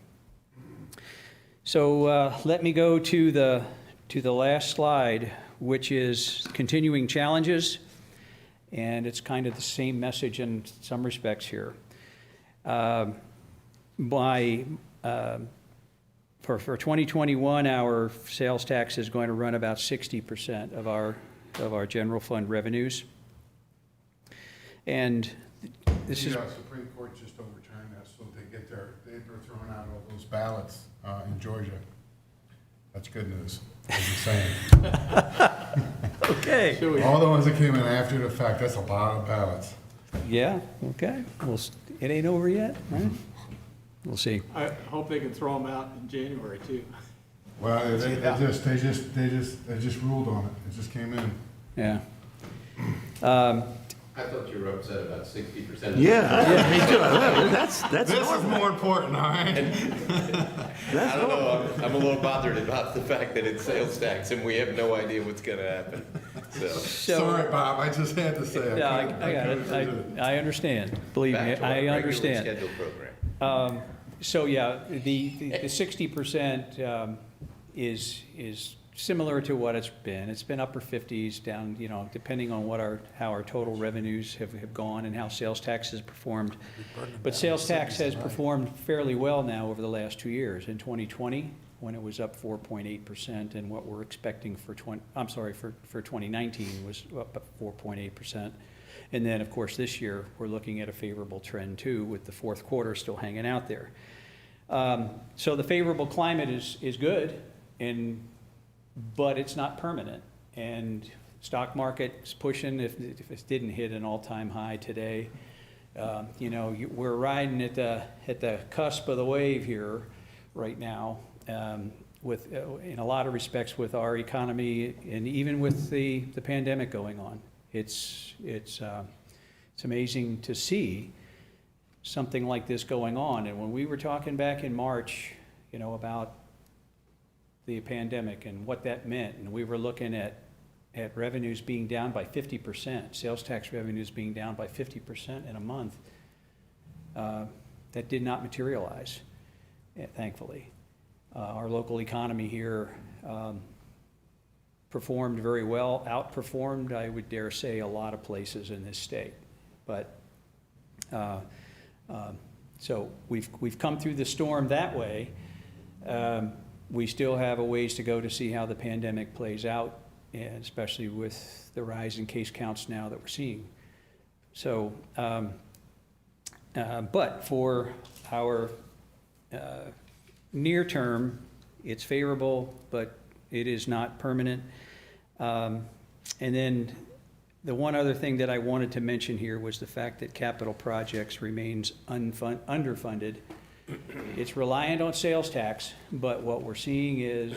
So let me go to the last slide, which is continuing challenges, and it's kind of the same message in some respects here. For 2021, our sales tax is going to run about 60% of our general fund revenues, and this is. The Supreme Court just overturned that, so they're throwing out all those ballots in Georgia. That's good news, as you're saying. Okay. All the ones that came in after the fact, that's a lot of ballots. Yeah, okay. Well, it ain't over yet, right? We'll see. I hope they can throw them out in January too. Well, they just ruled on it. It just came in. Yeah. I thought you were upset about 60%. Yeah, me too. That's This is more important, all right? I don't know, I'm a little bothered about the fact that it's sales tax and we have no idea what's gonna happen, so. Sorry, Bob, I just had to say it. Yeah, I got it. I understand. Believe me, Back to our I regularly understand. scheduled program. So, yeah, the 60% is similar to what it's been. It's been upper 50s down, depending on how our total revenues have gone and how sales tax has performed. But sales tax has performed fairly well now over the last 2 years. In 2020, when it was up 4.8%, and what we're expecting for 2019 was up 4.8%. And then, of course, this year, we're looking at a favorable trend too, with the fourth quarter still hanging out there. So the favorable climate is good, but it's not permanent. And stock market's pushing, if it didn't hit an all-time high today. We're riding at the cusp of the wave here right now, with in a lot of respects with our economy and even with the pandemic going on. It's amazing to see something like this going on. And when we were talking back in March, about the pandemic and what that meant, and we were looking at revenues being down by 50%, sales tax revenues being down by 50% in a month, that did not materialize, thankfully. Our local economy here performed very well, outperformed, I would dare say, a lot of places in this state. But so we've come through the storm that way. We still have a ways to go to see how the pandemic plays out, and especially with the rise in case counts now that we're seeing. So But for our near term, it's favorable, but it is not permanent. And then the one other thing that I wanted to mention here was the fact that capital projects remains underfunded. It's reliant on sales tax, but what we're seeing is,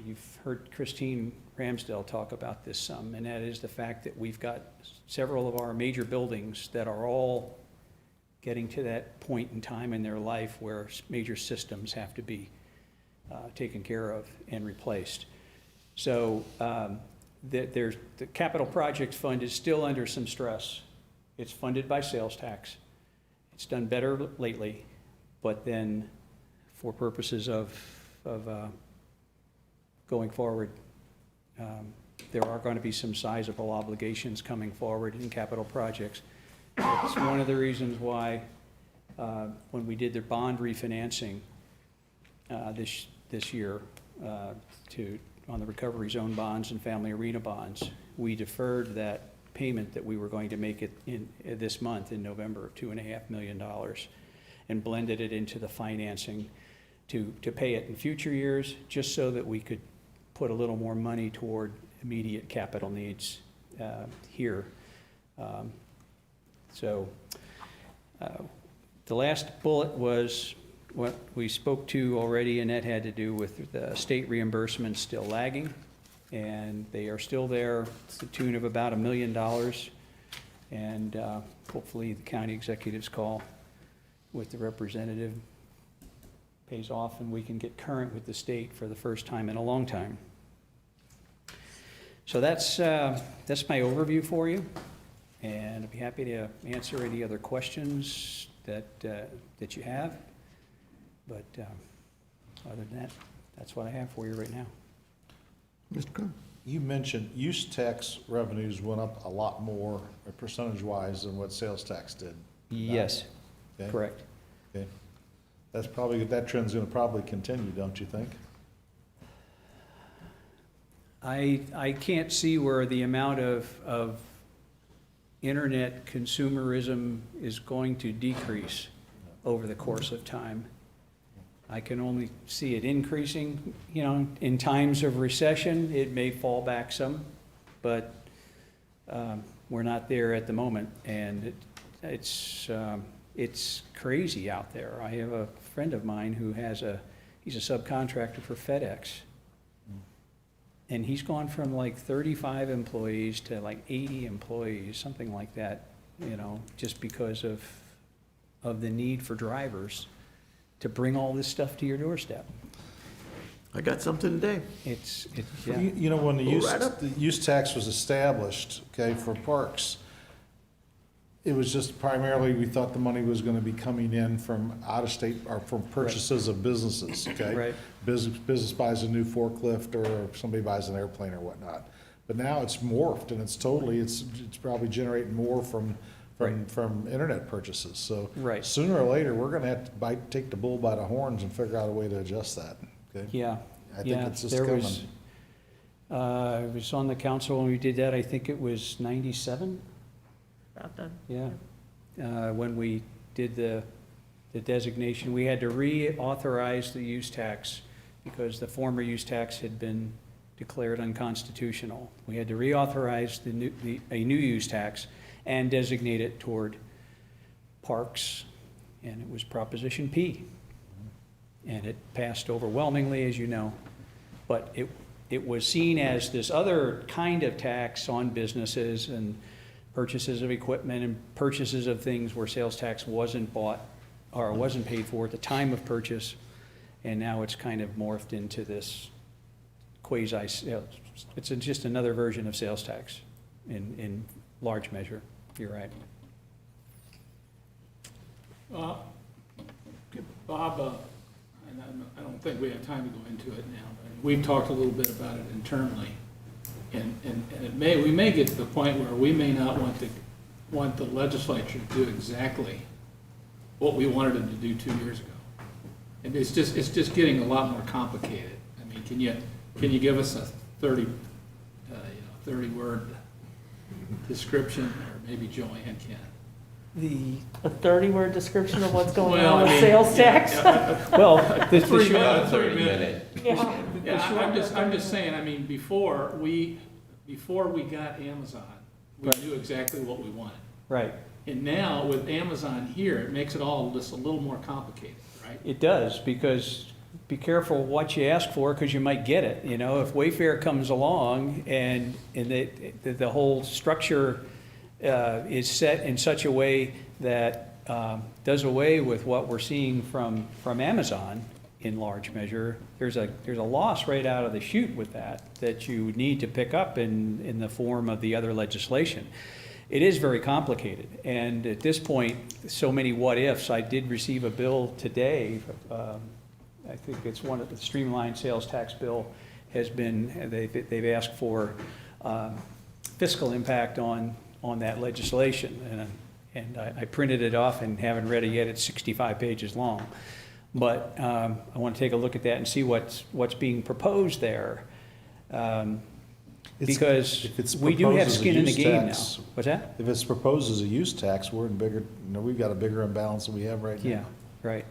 you've heard Christine Ramsdell talk about this some, and that is the fact that we've got several of our major buildings that are all getting to that point in time in their life where major systems have to be taken care of and replaced. So the capital project fund is still under some stress. It's funded by sales tax. It's done better lately, but then for purposes of going forward, there are going to be some sizable obligations coming forward in capital projects. It's one of the reasons why when we did the bond refinancing this year on the recovery zone bonds and family arena bonds, we deferred that payment that we were going to make this month in November of $2.5 million and blended it into the financing to pay it in future years, just so that we could put a little more money toward immediate capital needs here. So the last bullet was what we spoke to already, and that had to do with the state reimbursements still lagging, and they are still there to the tune of about $1 million. And hopefully the county executive's call with the representative pays off and we can get current with the state for the first time in a long time. So that's my overview for you, and I'd be happy to answer any other questions that you have. But other than that, that's what I have for you right now. Mr. Cook? You mentioned use tax revenues went up a lot more percentage-wise than what sales tax did. Yes, Okay? correct. Okay. That's probably, that trend's gonna probably continue, don't you think? I can't see where the amount of internet consumerism is going to decrease over the course of time. I can only see it increasing, in times of recession, it may fall back some, but we're not there at the moment, and it's crazy out there. I have a friend of mine who he's a subcontractor for FedEx, and he's gone from like 35 employees to like 80 employees, something like that, just because of the need for drivers to bring all this stuff to your doorstep. I got something today. Well, when Go right up. the use tax was established, okay, for parks, it was just primarily, we thought the money was gonna be coming in from out-of-state, or from purchases of businesses, okay? Right. Business buys a new forklift, or somebody buys an airplane or whatnot. But now it's morphed, and it's probably generating more from internet purchases, so. Right. Sooner or later, we're gonna have to take the bull by the horns and figure out a way to adjust that, okay? Yeah. I think yeah, it's just there coming. I was on the council when we did that, I think it was 97, About done. yeah. When we did the designation, we had to reauthorize the use tax because the former use tax had been declared unconstitutional. We had to reauthorize a new use tax and designate it toward parks, and it was Proposition P. And it passed overwhelmingly, as you know, but it was seen as this other kind of tax on businesses and purchases of equipment and purchases of things where sales tax wasn't bought or wasn't paid for at the time of purchase, and now it's kind of morphed into this quasi, it's just another version of sales tax in large measure. You're right. Bob, and I don't think we have time to go into it now, but we've talked a little bit about it internally. And we may get to the point where we may not want the legislature to do exactly what we wanted them to do 2 years ago. And it's just getting a lot more complicated. I mean, can you give us a 30-word description, or maybe Joanne can? A 30-word description of what's going Well, on I with mean, sales tax? Well, the Three short- minutes. About 30 minute. Yeah. Yeah, I'm just saying, I mean, before we got Amazon, we Right. knew exactly what we wanted. right, And now with Amazon here, it makes it all just a little more complicated, right? it does, because be careful what you ask for, because you might get it, you know? If Wayfair comes along and the whole structure is set in such a way that does away with what we're seeing from Amazon in large measure, there's a loss right out of the chute with that you need to pick up in the form of the other legislation. It is very complicated, and at this point, so many what-ifs. I did receive a bill today, I think it's one of the streamlined sales tax bill has been, they've asked for fiscal impact on that legislation, and I printed it off and haven't read it yet. It's 65 pages long. But I want to take a look at that and see what's being proposed there. Because if it's we do have proposed as a skin in the use game now. tax- What's that? If it's proposed as a use tax, we're in bigger, we've got a bigger imbalance than we have right now. Yeah, right.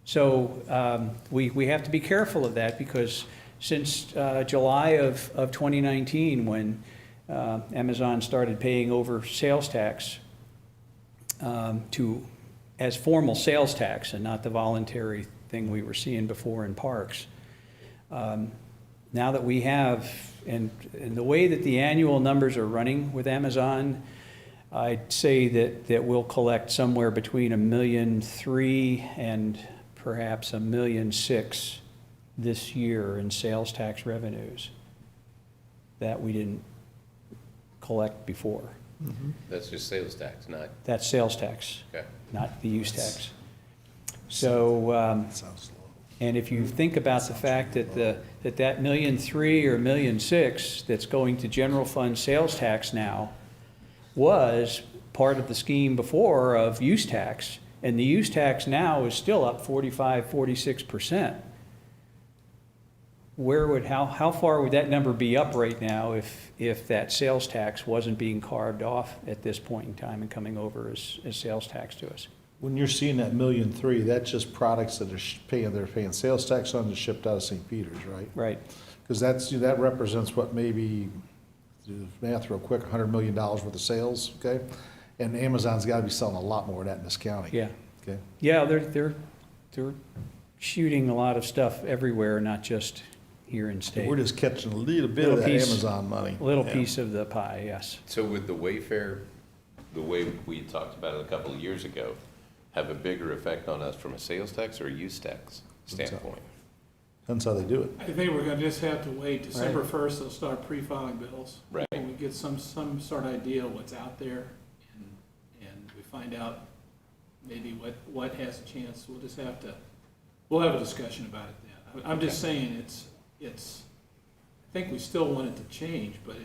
So we have to be careful of that, because since July of 2019, when Amazon started paying over sales tax as formal sales tax and not the voluntary thing we were seeing before in parks. Now that we have, and the way that the annual numbers are running with Amazon, I'd say that we'll collect somewhere between $1.3 million and perhaps $1.6 million this year in sales tax revenues that we didn't collect before. That's just sales tax, not, That's sales tax, okay. not the use tax. So, Sounds slow. and if you think about the fact that that $1.3 million or $1.6 million that's going to general fund sales tax now was part of the scheme before of use tax, and the use tax now is still up 45, 46%. How far would that number be up right now if that sales tax wasn't being carved off at this point in time and coming over as sales tax to us? When you're seeing that $1.3 million, that's just products that are they're paying sales tax on and shipped out of St. Peter's, right? Right, Because that represents what, maybe, do the math real quick, $100 million worth of sales, okay? And Amazon's gotta be selling a lot more of that in this county. yeah. Okay? Yeah, they're shooting a lot of stuff everywhere, not just here in state. We're just catching a little bit of Little that piece- Amazon money. A little Yeah. piece of the pie, yes. So would the Wayfair, the way we talked about it a couple of years ago, have a bigger effect on us from a sales tax or a use tax standpoint? That's how they do it. I think we're gonna just have to wait. December 1st, they'll start pre-filing bills. Right. When we get some sort of idea of what's out there, and we find out maybe what has a chance, we'll have a discussion about it then. I'm just saying, I think we still want it to change, but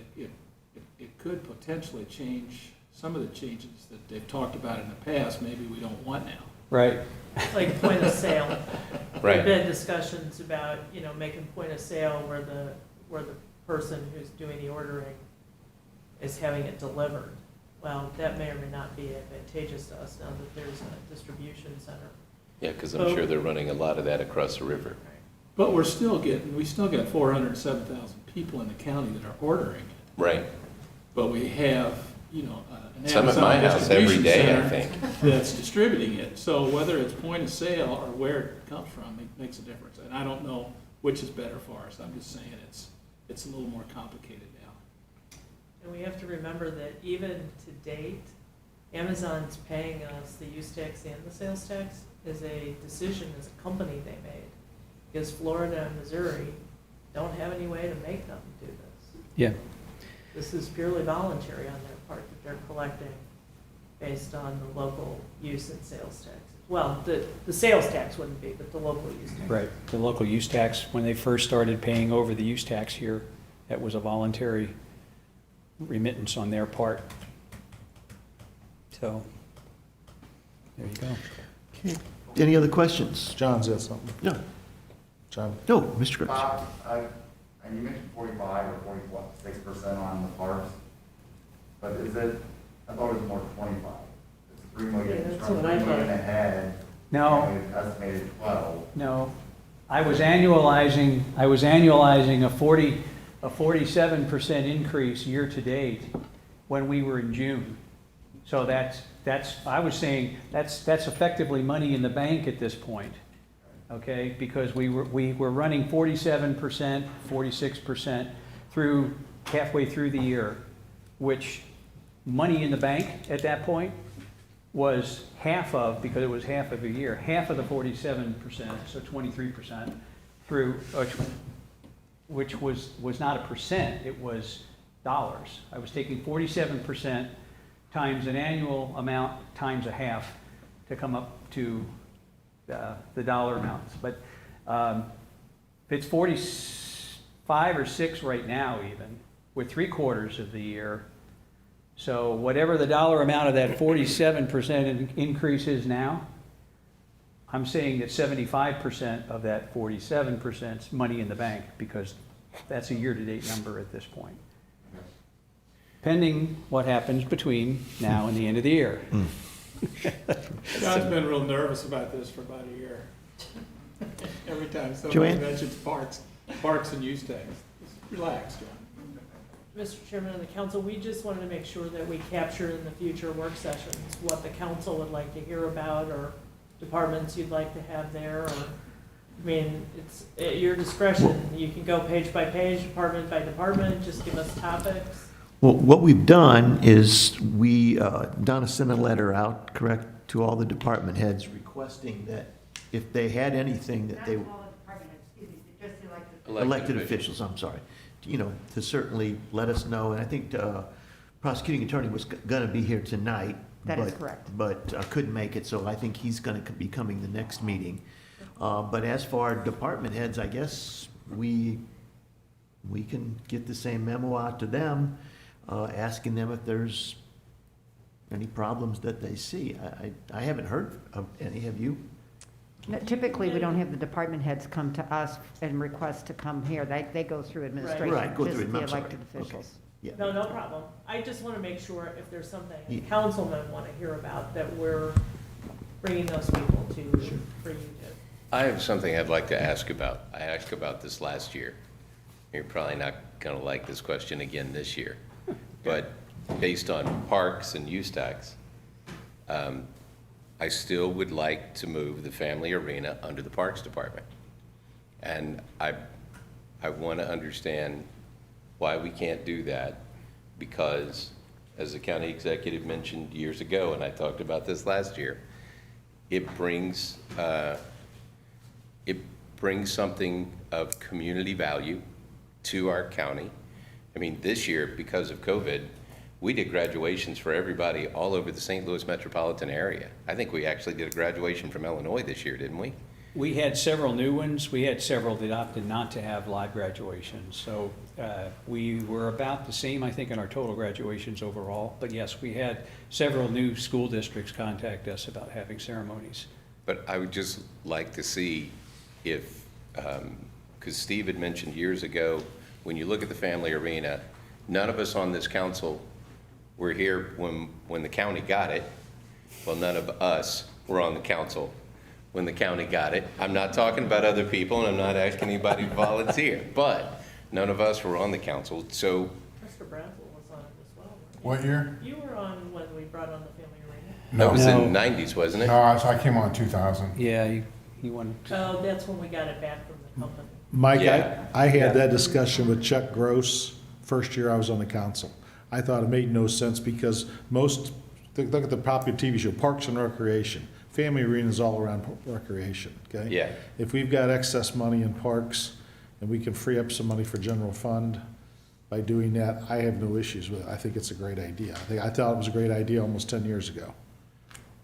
it could potentially change some of the changes that they've talked about in the past, maybe we don't want now. Right. Like point of sale. There've Right. been discussions about, making point of sale where the person who's doing the ordering is having it delivered. Well, that may or may not be advantageous to us now that there's a distribution center. Yeah, because I'm sure they're running a lot of that across the river. But we still got 407,000 people in the county that are ordering it. Right. But we have, an Some at my Amazon house every distribution day, I center think. that's distributing it. So whether it's point of sale or where it comes from, it makes a difference. And I don't know which is better for us. I'm just saying it's a little more complicated now. And we have to remember that even to date, Amazon's paying us the use tax and the sales tax is a decision as a company they made. Because Florida and Missouri don't have any way to make them do this. Yeah. This is purely voluntary on their part that they're collecting based on the local use and sales tax. Well, the sales tax wouldn't be, but the local use tax. Right. The local use tax, when they first started paying over the use tax here, that was a voluntary remittance on their part. So, there you go. Okay. Any other questions? John's got something. No. John? No, Mr. Grips. Bob, you mentioned 45 or 46% on the parks, but is it, I thought it was more 25. Is 3 million, Yeah, that's from what I 3 million thought. ahead. No. and we estimated 12. No, I was annualizing a 47% increase year-to-date when we were in June. So I was saying, that's effectively money in the bank at this point, okay? Because we were running 47%, 46% through, halfway through the year, which money in the bank at that point was half of, because it was half of a year, half of the 47%, so 23% through, which was not a percent, it was dollars. I was taking 47% times an annual amount times a half to come up to the dollar amounts. But if it's 45 or 6 right now even, we're 3/4 of the year. So whatever the dollar amount of that 47% increase is now, I'm saying that 75% of that 47% is money in the bank, because that's a year-to-date number at this point. Pending what happens between now and the end of the year. John's been real nervous about this for about a year. Every time somebody Joanne? mentions parks and use tax. Just relax, John. Mr. Chairman of the council, we just wanted to make sure that we capture in the future work sessions what the council would like to hear about, or departments you'd like to have there, or, I mean, it's at your discretion. You can go page by page, department by department, just give us topics. Well, what we've done is Donna sent a letter out, correct, to all the department heads requesting that if they had anything that they, Not all the department heads, excuse me, just elected. elected officials, I'm sorry, to certainly let us know. And I think prosecuting attorney was going to be here tonight. That is correct. But couldn't make it, so I think he's going to be coming the next meeting. But as for our department heads, I guess we can get the same memo out to them, asking them if there's any problems that they see. I haven't heard of any, have you? No, typically, we don't have the department heads come to us and request to come here. They go through administration. Right, go through just it, the I'm sorry. elected Okay. officials. Yeah. No, no problem. I just want to make sure if there's something Yeah. councilmen want to hear about, that we're bringing those people to, for you to. I have something I'd like to ask about. I asked about this last year. You're probably not going to like this question again this year. But based on parks and use tax, I still would like to move the family arena under the Parks Department. And I want to understand why we can't do that, because as the county executive mentioned years ago, and I talked about this last year, it brings something of community value to our county. I mean, this year, because of COVID, we did graduations for everybody all over the St. Louis metropolitan area. I think we actually did a graduation from Illinois this year, didn't we? We had several new ones. We had several that opted not to have live graduations. So we were about the same, I think, in our total graduations overall. But yes, we had several new school districts contact us about having ceremonies. But I would just like to see if, because Steve had mentioned years ago, when you look at the family arena, none of us on this council were here when the county got it. Well, none of us were on the council when the county got it. I'm not talking about other people, and I'm not asking anybody to volunteer, but none of us were on the council, so. Mr. Brazel was on it as well. weren't What year? you? You were on when we brought on the family arena. That was in the No. 90s, wasn't it? No, I came on 2000. Yeah, he wanted. Oh, that's when we got it back from the company. Mike, Yeah. I had that discussion with Chuck Gross first year I was on the council. I thought it made no sense because look at the popular TV show, Parks and Recreation. Family arena is all around recreation, okay? Yeah. If we've got excess money in parks and we can free up some money for general fund by doing that, I have no issues with it. I think it's a great idea. I thought it was a great idea almost 10 years ago.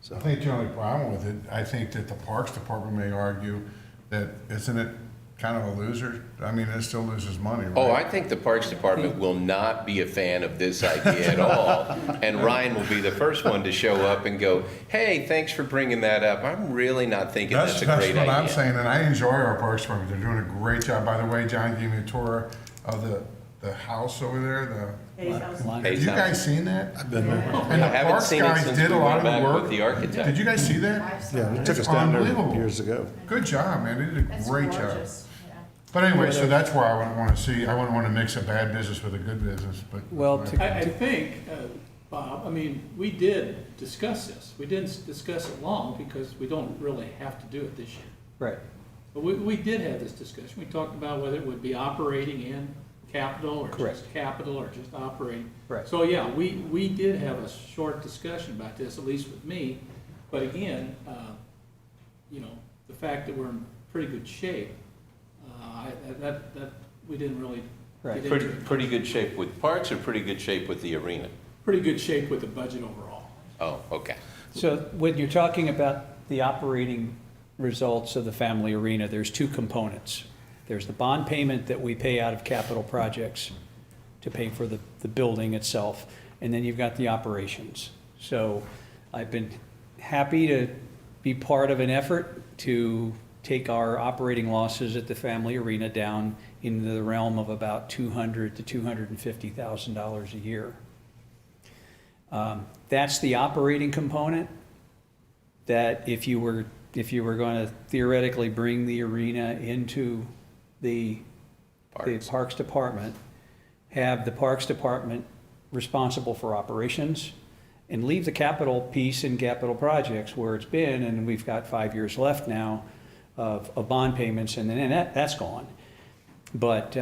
So, I think the only problem with it, I think that the Parks Department may argue that, isn't it kind of a loser? I mean, it still loses money, right? Oh, I think the Parks Department will not be a fan of this idea at all. And Ryan will be the first one to show up and go, hey, thanks for bringing that up. I'm really not thinking that's a great idea. That's what I'm saying, and I enjoy our Parks Department. They're doing a great job. By the way, John gave me a tour of the the house over there, Hayes House. Line- have you guys seen that? I've been there. And the I haven't parks seen it guys since did we a lot went of the back work. with the architect. Did you guys see that? Yeah, it took us It's down there unbelievable. years ago. Good job, man, they did a It's great job. gorgeous, yeah. But anyway, so that's why I wouldn't wanna see, I wouldn't wanna mix a bad business with a good business, but. Well, that's to- fine. I think, Bob, I mean, we did discuss this. We didn't discuss it long because we don't really have to do it this year. Right. But we did have this discussion. We talked about whether it would be operating in capital or Correct. just capital or just operating. Right. So, yeah, we did have a short discussion about this, at least with me. But again, you know, the fact that we're in pretty good shape, that, we didn't really Right. get Pretty, into it. pretty good shape with parks or pretty good shape with the arena? Pretty good shape with the budget overall. Oh, okay. So when you're talking about the operating results of the family arena, there's two components. There's the bond payment that we pay out of capital projects to pay for the building itself, and then you've got the operations. So I've been happy to be part of an effort to take our operating losses at the family arena down into the realm of about $200,000 to $250,000 a year. That's the operating component, that if you were going to theoretically bring the arena into the Parks. Parks Department, have the Parks Department responsible for operations, and leave the capital piece in capital projects where it's been, and we've got 5 years left now of bond payments, and then that's gone. But,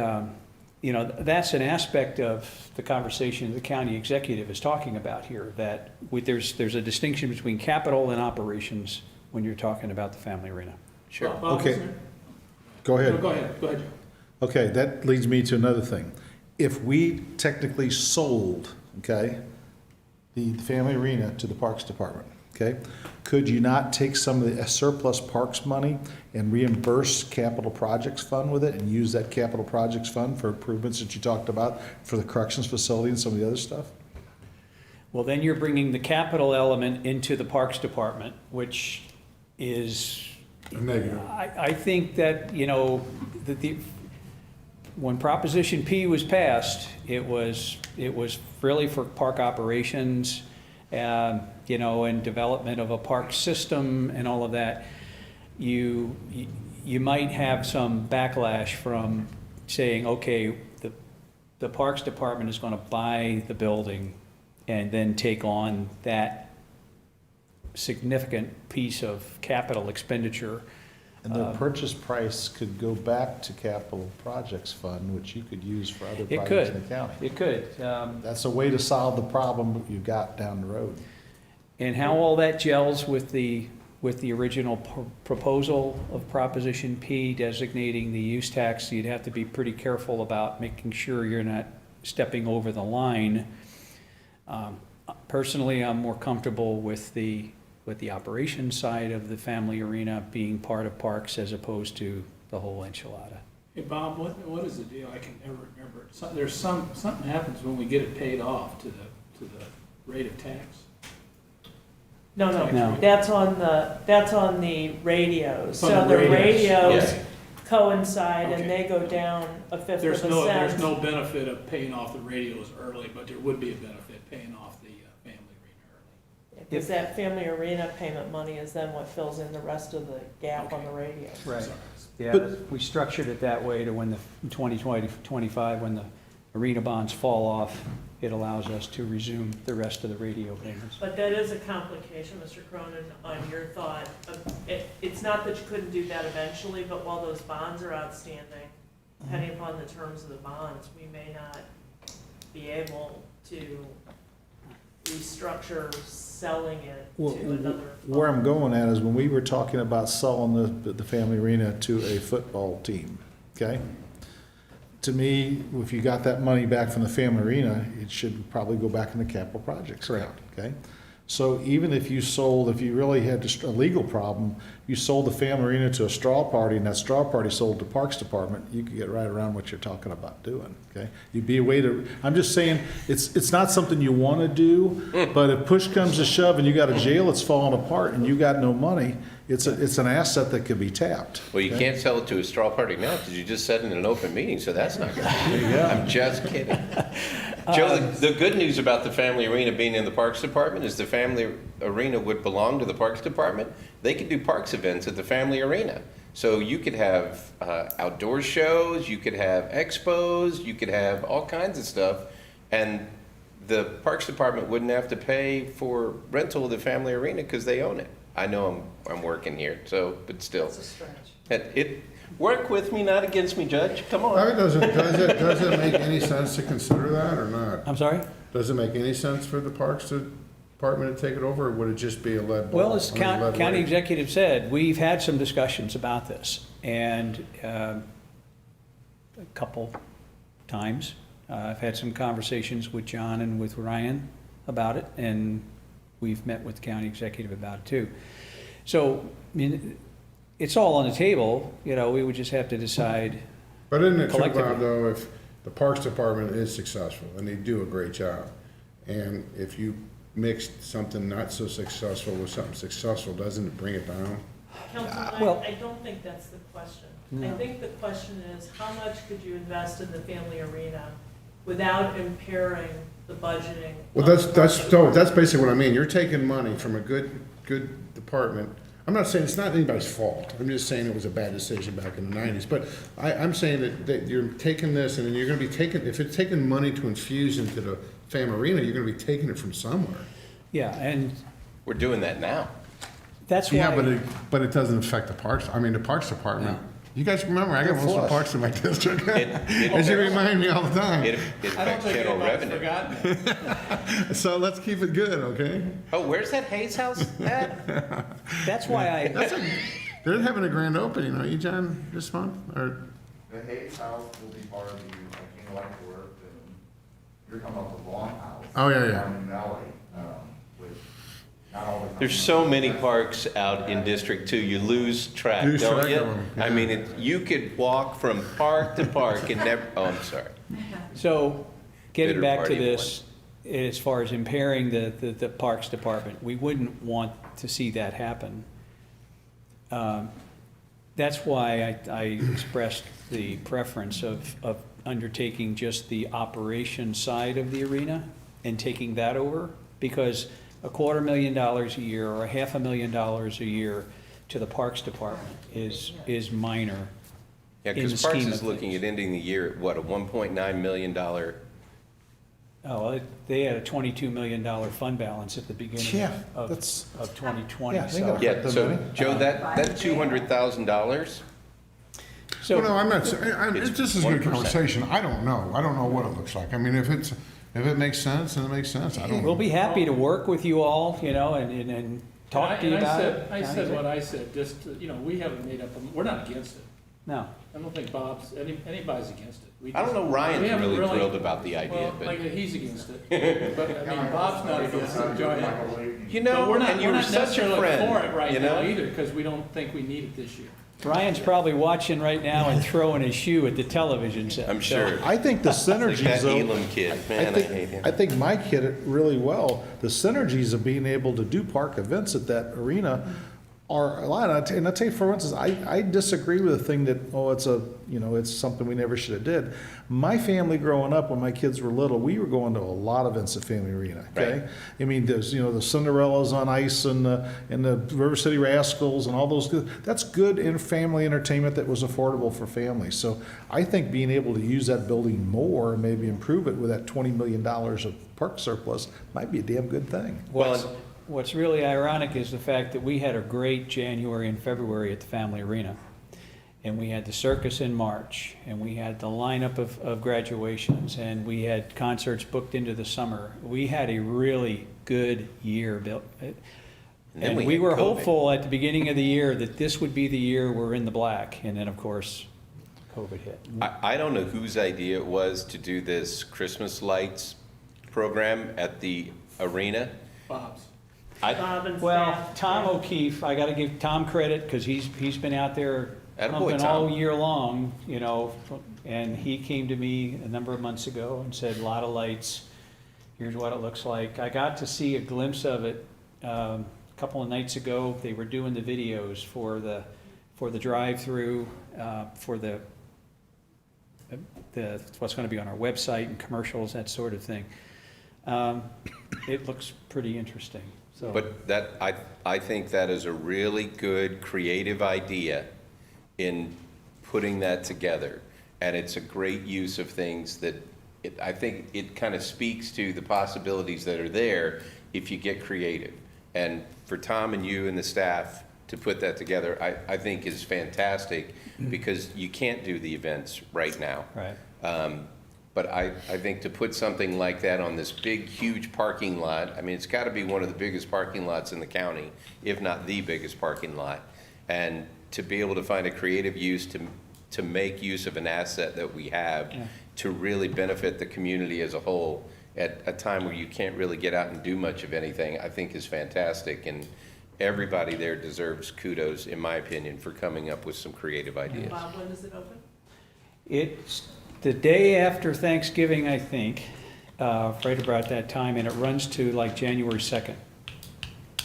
you know, that's an aspect of the conversation the county executive is talking about here, that there's a distinction between capital and operations when you're talking about the family arena. Sure. Bob, Okay. is there- Go ahead. No, go ahead, Joe. Okay, that leads me to another thing. If we technically sold, okay, the family arena to the Parks Department, okay, could you not take some of the surplus parks money and reimburse capital projects fund with it and use that capital projects fund for improvements that you talked about for the corrections facility and some of the other stuff? Well, then you're bringing the capital element into the Parks Department, which is, A negative. I think that, you know, when Proposition P was passed, it was really for park operations, you know, and development of a park system and all of that. You might have some backlash from saying, okay, the Parks Department is going to buy the building and then take on that significant piece of capital expenditure. And the purchase price could go back to capital projects fund, which you could use for other It projects in could. the county. It could. That's a way to solve the problem you've got down the road. And how all that gels with the original proposal of Proposition P designating the use tax, you'd have to be pretty careful about making sure you're not stepping over the line. Personally, I'm more comfortable with the operations side of the family arena being part of parks as opposed to the whole enchilada. Hey, Bob, what is the deal? I can never remember. There's something happens when we get it paid off to the rate of tax. No, No. that's on the radios. It's on So the the radios. radios coincide Okay. and they go down a fifth of a There's cent. no benefit of paying off the radios early, but there would be a benefit paying off the family arena early. Because that family arena payment money is then what fills in the rest of the gap on the radios. Right. Sorry. Yeah, we structured it that way to when the 2020, 25, when the arena bonds fall off, it allows us to resume the rest of the radio payments. But that is a complication, Mr. Cronin, on your thought. It's not that you couldn't do that eventually, but while those bonds are outstanding, depending upon the terms of the bonds, we may not be able to restructure selling it Well, to another. Where I'm fund. going at is when we were talking about selling the family arena to a football team, okay? To me, if you got that money back from the family arena, it should probably go back in the capital projects account, okay? So even if you really had a legal problem, you sold the family arena to a straw party, and that straw party sold to Parks Department, you could get right around what you're talking about doing, okay? You'd be a way to, I'm just saying, it's not something you want to do, but if push comes to shove and you got a jail that's falling apart and you got no money, it's an asset that could be tapped. Well, you can't sell it to a straw party now because you just said it in an open meeting, so that's not going to happen. I'm just kidding. Joe, the good news about the family arena being in the Parks Department is the family arena would belong to the Parks Department. They could do parks events at the family arena. So you could have outdoor shows, you could have expos, you could have all kinds of stuff. And the Parks Department wouldn't have to pay for rental of the family arena because they own it. I know I'm working here, so, but still. It's a stretch. Work with me, not against me, Judge. Come on. I mean, does it make any sense to consider that or not? I'm sorry? Does it make any sense for the Parks Department to take it over, or would it just be a lead ball? Well, as I mean, lead county weight? executive said, we've had some discussions about this, and a couple times, I've had some conversations with John and with Ryan about it, and we've met with the county executive about it too. So, I mean, it's all on the table, you know, we would just have to decide. But isn't it true, collectively. Bob, though, if the Parks Department is successful, and they do a great job, and if you mixed something not so successful with something successful, doesn't it bring it down? Councilman, well- I don't think that's the question. I think the question is, how much could you invest in the family arena without impairing the budgeting? Well, of the Parks that's Department? basically what I mean. You're taking money from a good department. I'm not saying it's not anybody's fault. I'm just saying it was a bad decision back in the 90s. But I'm saying that you're taking this and then you're gonna be taking, if it's taking money to infuse into the family arena, you're gonna be taking it from somewhere. Yeah, and We're doing that now. that's why. Yeah, but it doesn't affect the Parks, I mean, the Parks Department. You guys remember, I got most of the parks in my district. As you remind me all the time. It affects general revenue. Forgotten. So let's keep it good, okay? Oh, where's that Hayes house at? That's why I, They're having a grand opening, aren't you, John, this month? Or, The Hayes House will be part of the King Light Work, and you're talking about the Lawn House. Oh, yeah, yeah. Down in Valley, which not all the. There's so many parks out in District 2, you lose track, Lose don't track you? of 'em, I yeah. mean, you could walk from park to park and never, oh, I'm sorry. so, getting Bitter back to party of this, as far as impairing the Parks Department, we wouldn't want to see that happen. That's why I expressed the preference of undertaking just the operation side of the arena and taking that over, because $250,000 a year or $500,000 a year to the Parks Department is minor. Yeah, in the because Parks scheme is of looking things. at ending the year at what, a $1.9 million? Oh, well, they had a $22 million fund balance at the beginning Yeah, of that's- 2020, yeah, they so. got- Yeah, so, money. Joe, that $200,000, So, well, no, I'm not, It's this is a good 1%. conversation. I don't know what it looks like. I mean, if it makes sense, then it makes sense. I don't we'll know. be happy to work with you all, you know, and talk to you about it. I said what I said, just, we haven't made up, we're not against it. No, I don't think anybody's against it. We I don't just- know, we Ryan's haven't really thrilled about the idea, Well, but, like, he's against it, but, I mean, Bob's not against it, Joe, you But know, we're not, and you we're were not such a necessarily for it friend, right you now know? either, because we don't think we need it this year. Ryan's probably watching right now and throwing his shoe at the television set. I'm so- sure. I think the Like synergies that though. Elam kid, man, I hate him. I think Mike hit it really well. The synergies of being able to do park events at that arena are a lot. And I'll tell you, for instance, I disagree with the thing that, it's something we never should have did. My family growing up, when my kids were little, we were going to a lot of events at Family Arena, okay? Right. I mean, there's, the Cinderellas on ice and the River City Rascals and all those good, that's good in family entertainment that was affordable for families. So I think being able to use that building more and maybe improve it with that $20 million of park surplus might be a damn good thing. What's really ironic is the fact that we had a great January and February at the Family Arena. And we had the circus in March, and we had the lineup of graduations, and we had concerts booked into the summer. We had a really good year, Bill. then And we we had were COVID. hopeful at the beginning of the year that this would be the year we're in the black. And then, of course, COVID hit. I don't know whose idea it was to do this Christmas lights program at the arena. Bob's. Bob and Well, staff. Tom O'Keefe, I gotta give Tom credit, because he's been out there Attaboy, pumping all Tom. year long, you know, and he came to me a number of months ago and said, a lot of lights, here's what it looks like. I got to see a glimpse of it, a couple of nights ago. They were doing the videos for the drive-through, for the, what's gonna be on our website and commercials, that sort of thing. It looks pretty interesting, so. But that, I think that is a really good creative idea in putting that together. And it's a great use of things that, I think it kind of speaks to the possibilities that are there if you get creative. And for Tom and you and the staff to put that together, I think is fantastic, because you can't do the events right now. Right. But I think to put something like that on this big, huge parking lot, I mean, it's got to be one of the biggest parking lots in the county, if not the biggest parking lot. And to be able to find a creative use to make use of an asset that we have to really benefit the community as a whole at a time where you can't really get out and do much of anything, I think is fantastic. And everybody there deserves kudos, in my opinion, for coming up with some creative ideas. Bob, when does it open? It's the day after Thanksgiving, I think, right about that time, and it runs to like January 2nd.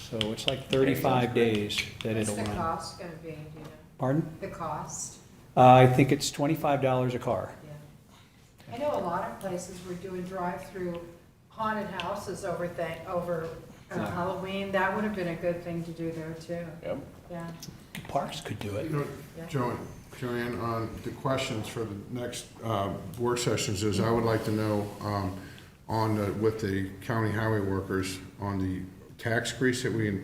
So it's like 35 days that What's it'll the run. cost gonna be, do you know? Pardon? The cost? I think it's $25 a car. Yeah. I know a lot of places were doing drive-through haunted houses over Halloween. That would have been a good thing to do there too. Yep. Yeah. Parks could do it. You know, Joanne, on the questions for the next work sessions is, I would like to know with the county highway workers, on the tax increase that we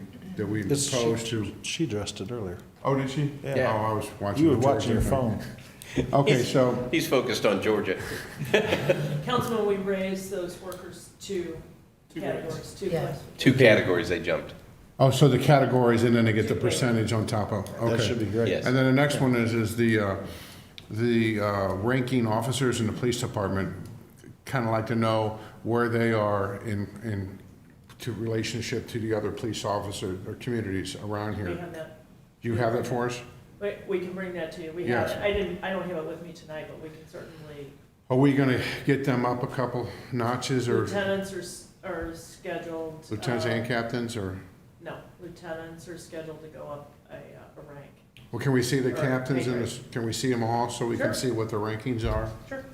proposed to. She addressed it earlier. Oh, did she? Yeah. Oh, I was watching. You were the watching your Georgia phone. thing. Okay, so, He's focused on Georgia. Councilman, we raised those workers two categories, two Yeah. questions. Two categories they jumped. so the categories, and then they get the percentage on top of, okay. That should be great. Yes. And then the next one is the ranking officers in the police department, kind of like to know where they are in relationship to the other police officers or communities around We here. have that, Do you have that for us? we can bring that to you. We have Yes. it. I don't have it with me tonight, but we can certainly, Are we gonna get them up a couple notches, or lieutenants are scheduled. lieutenants and captains, or, No, lieutenants are scheduled to go up a rank. well, can we see the Or captains pay and grade. can we see them all, so we can Sure. see what the rankings are? Sure.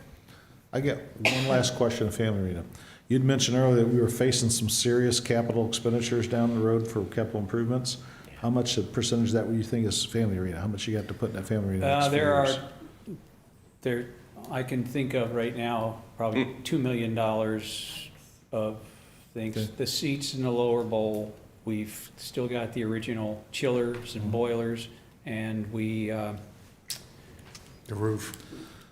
I get one last question of Family Arena. You'd mentioned earlier that we were facing some serious capital expenditures down the road for capital improvements. How much a percentage of that would you think is Family Arena? How much you got to put in that Family Arena next few years? I can think of right now, probably $2 million of things. Okay. The seats in the lower bowl, we've still got the original chillers and boilers, and The roof,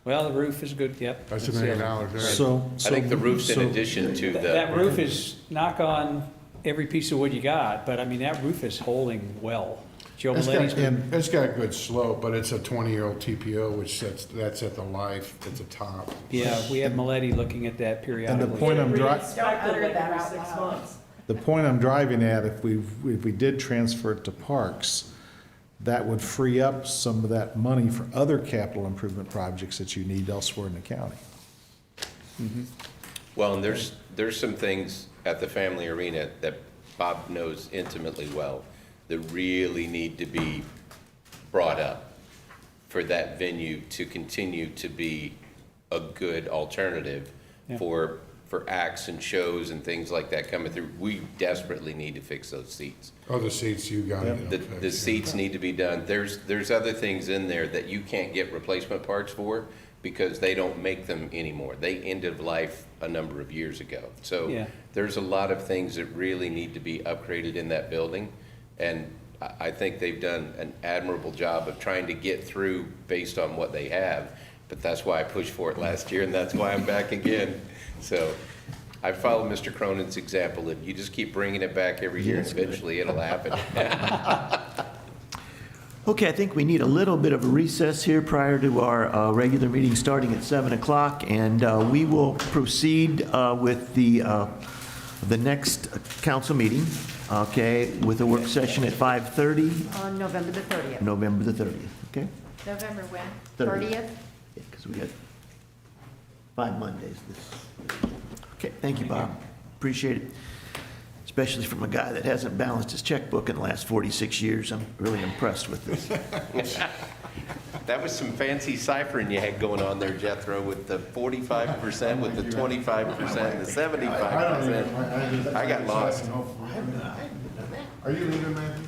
well, the roof is good, yep. that's $1 million there. So. I think the roof's in so- addition to That the, roof is, knock on every piece of wood you got, but I mean, that roof is holding well. Joe It's Miletti's got, been, it's got a good slope, but it's a 20-year-old TPO, which that's at the life, at the top. yeah, we have Miletti looking at that periodically. point I'm dri- Re-inspect Don't it utter that every out 6 loud. months. The point I'm driving at, if we did transfer it to parks, that would free up some of that money for other capital improvement projects that you need elsewhere in the county. well, and there's some things at the Family Arena that Bob knows intimately well that really need to be brought up for that venue to continue to be a good alternative Yeah. for acts and shows and things like that coming through. We desperately need to fix those seats. Oh, the seats, you got it. The seats need to be done. There's other things in there that you can't get replacement parts for because they don't make them anymore. They ended life a number of years ago. So Yeah. there's a lot of things that really need to be upgraded in that building. And I think they've done an admirable job of trying to get through based on what they have. But that's why I pushed for it last year, and that's why I'm back again. So I follow Mr. Cronin's example. If you just keep bringing it back every year, eventually it'll happen. Okay, I think we need a little bit of a recess here prior to our regular meeting starting at 7 o'clock, and we will proceed with the the next council meeting, okay, with a work session at 5:30, On November the 30th. November the 30th, okay? November when? 30th? Because we got 5 Mondays this. Okay, thank you, Bob. Appreciate it. Especially from a guy that hasn't balanced his checkbook in the last 46 years. I'm really impressed with this. That was some fancy ciphering you had going on there, Jethro, with the 45%, with the 25%, the 75%. I got lost. Are you leaving, Matthew?